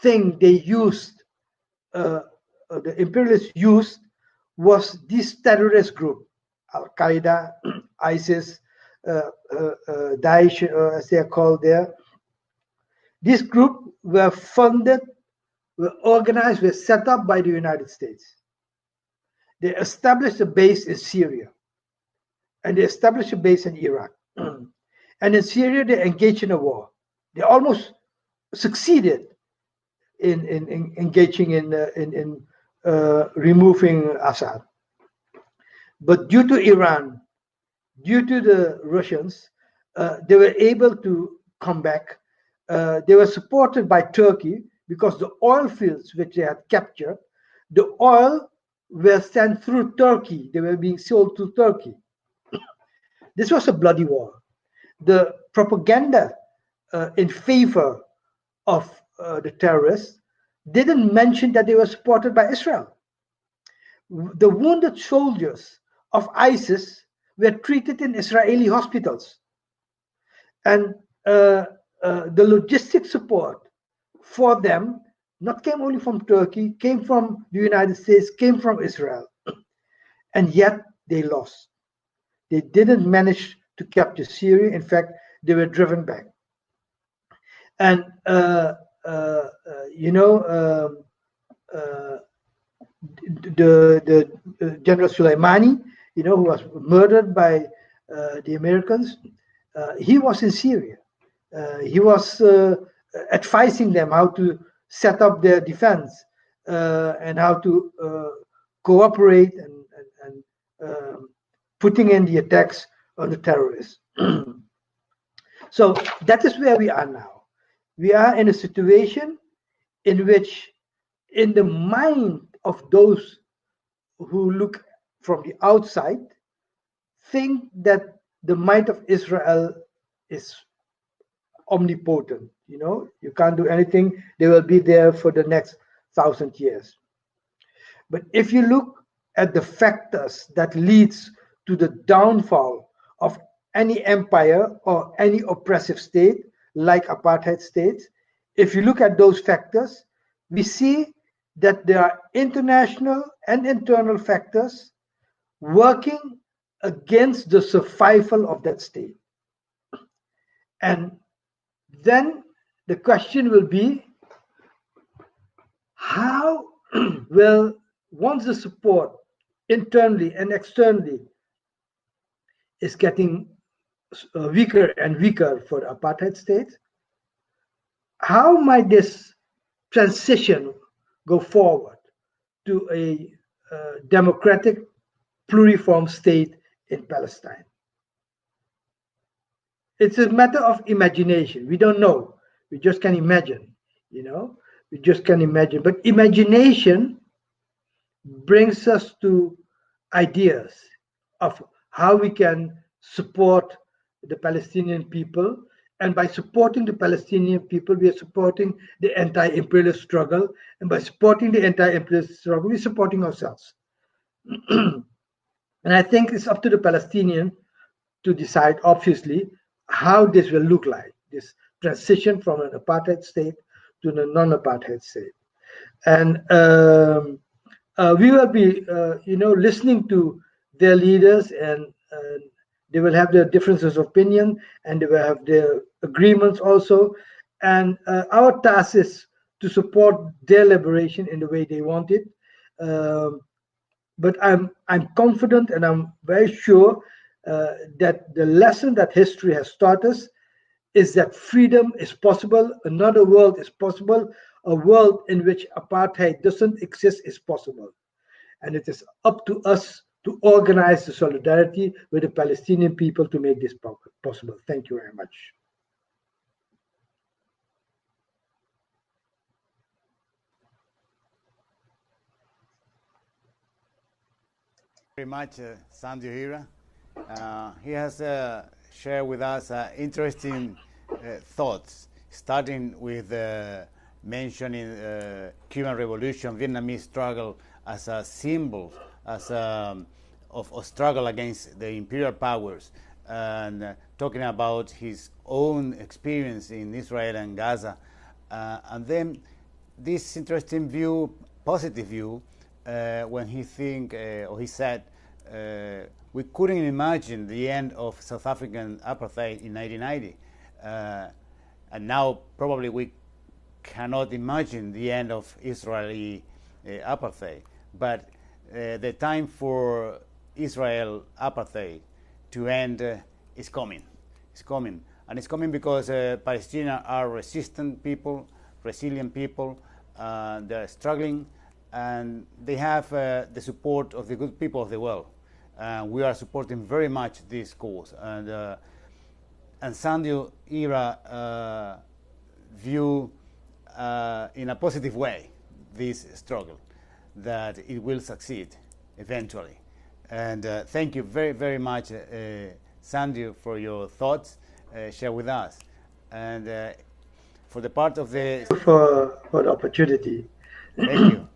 thing they used, the imperialists used, was this terrorist group, Al-Qaeda, ISIS, Daesh, as they are called there. This group were funded, were organized, were set up by the United States. They established a base in Syria, and they established a base in Iraq. And in Syria, they engaged in a war. They almost succeeded in engaging in removing Assad. But due to Iran, due to the Russians, they were able to come back. They were supported by Turkey because the oil fields which they had captured, the oil were sent through Turkey. They were being sold to Turkey. This was a bloody war. The propaganda in favor of the terrorists didn't mention that they were supported by Israel. The wounded soldiers of ISIS were treated in Israeli hospitals. And the logistic support for them not came only from Turkey, came from the United States, came from Israel. And yet they lost. They didn't manage to capture Syria. In fact, they were driven back. And the General Soleimani, who was murdered by the Americans, he was in Syria. He was advising them how to set up their defense and how to cooperate and putting in the attacks on the terrorists. So that is where we are now. We are in a situation in which, in the mind of those who look from the outside, think that the might of Israel is omnipotent. You can't do anything. They will be there for the next 1,000 years. But if you look at the factors that leads to the downfall of any empire or any oppressive state, like apartheid states, if you look at those factors, we see that there are international and internal factors working against the survival of that state. And then the question will be, how will, once the support internally and externally is getting weaker and weaker for the apartheid state, how might this transition go forward to a democratic, pluriform state in Palestine? It's a matter of imagination. We don't know. We just can imagine, we just can imagine. But imagination brings us to ideas of how we can support the Palestinian people. And by supporting the Palestinian people, we are supporting the anti-imperialist struggle. And by supporting the anti-imperialist struggle, we're supporting ourselves. And I think it's up to the Palestinian to decide, obviously, how this will look like, this transition from an apartheid state to the non-apartheid state. And we will be, listening to their leaders, and they will have their differences of opinion, and they will have their agreements also. And our task is to support their liberation in the way they want it. But I'm confident, and I'm very sure that the lesson that history has taught us is that freedom is possible, another world is possible, a world in which apartheid doesn't exist is possible. And it is up to us to organize the solidarity with the Palestinian people to make this possible. Thank you very much. Very much, Sandio Hira. He has shared with us interesting thoughts, starting with mentioning Cuban Revolution, Vietnamese struggle as a symbol, as of struggle against the imperial powers, and talking about his own experience in Israel and Gaza, and then this interesting view, positive view, when he said we couldn't imagine the end of South African apartheid in 1990, and now probably we cannot imagine the end of Israeli apartheid. But the time for Israel apartheid to end is coming. It's coming, and it's coming because Palestinians are resistant people, resilient people. They're struggling, and they have the support of the good people of the world. We are supporting very much this cause, and Sandio Hira view in a positive way this struggle, that it will succeed eventually. And thank you very, very much, Sandio, for your thoughts shared with us. And for the part of the... For the opportunity. Thank you.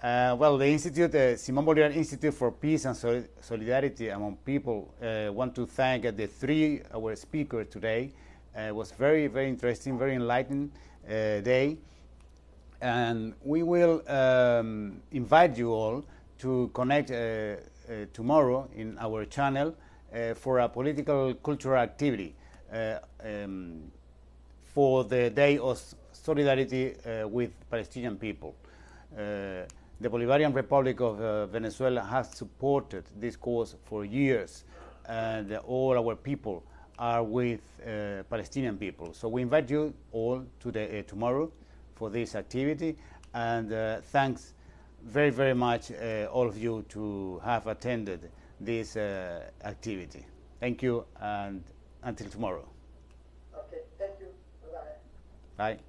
Well, the Institute, Simon Bolivar Institute for Peace and Solidarity Among People, want to thank our speakers today. It was very, very interesting, very enlightening day. And we will invite you all to connect tomorrow in our channel for a political cultural activity for the Day of Solidarity with Palestinian people. The Bolivarian Republic of Venezuela has supported this cause for years, and all our people are with Palestinian people. So we invite you all to tomorrow for this activity, and thanks very, very much all of you to have attended this activity. Thank you, and until tomorrow. Okay, thank you. Bye-bye. Bye.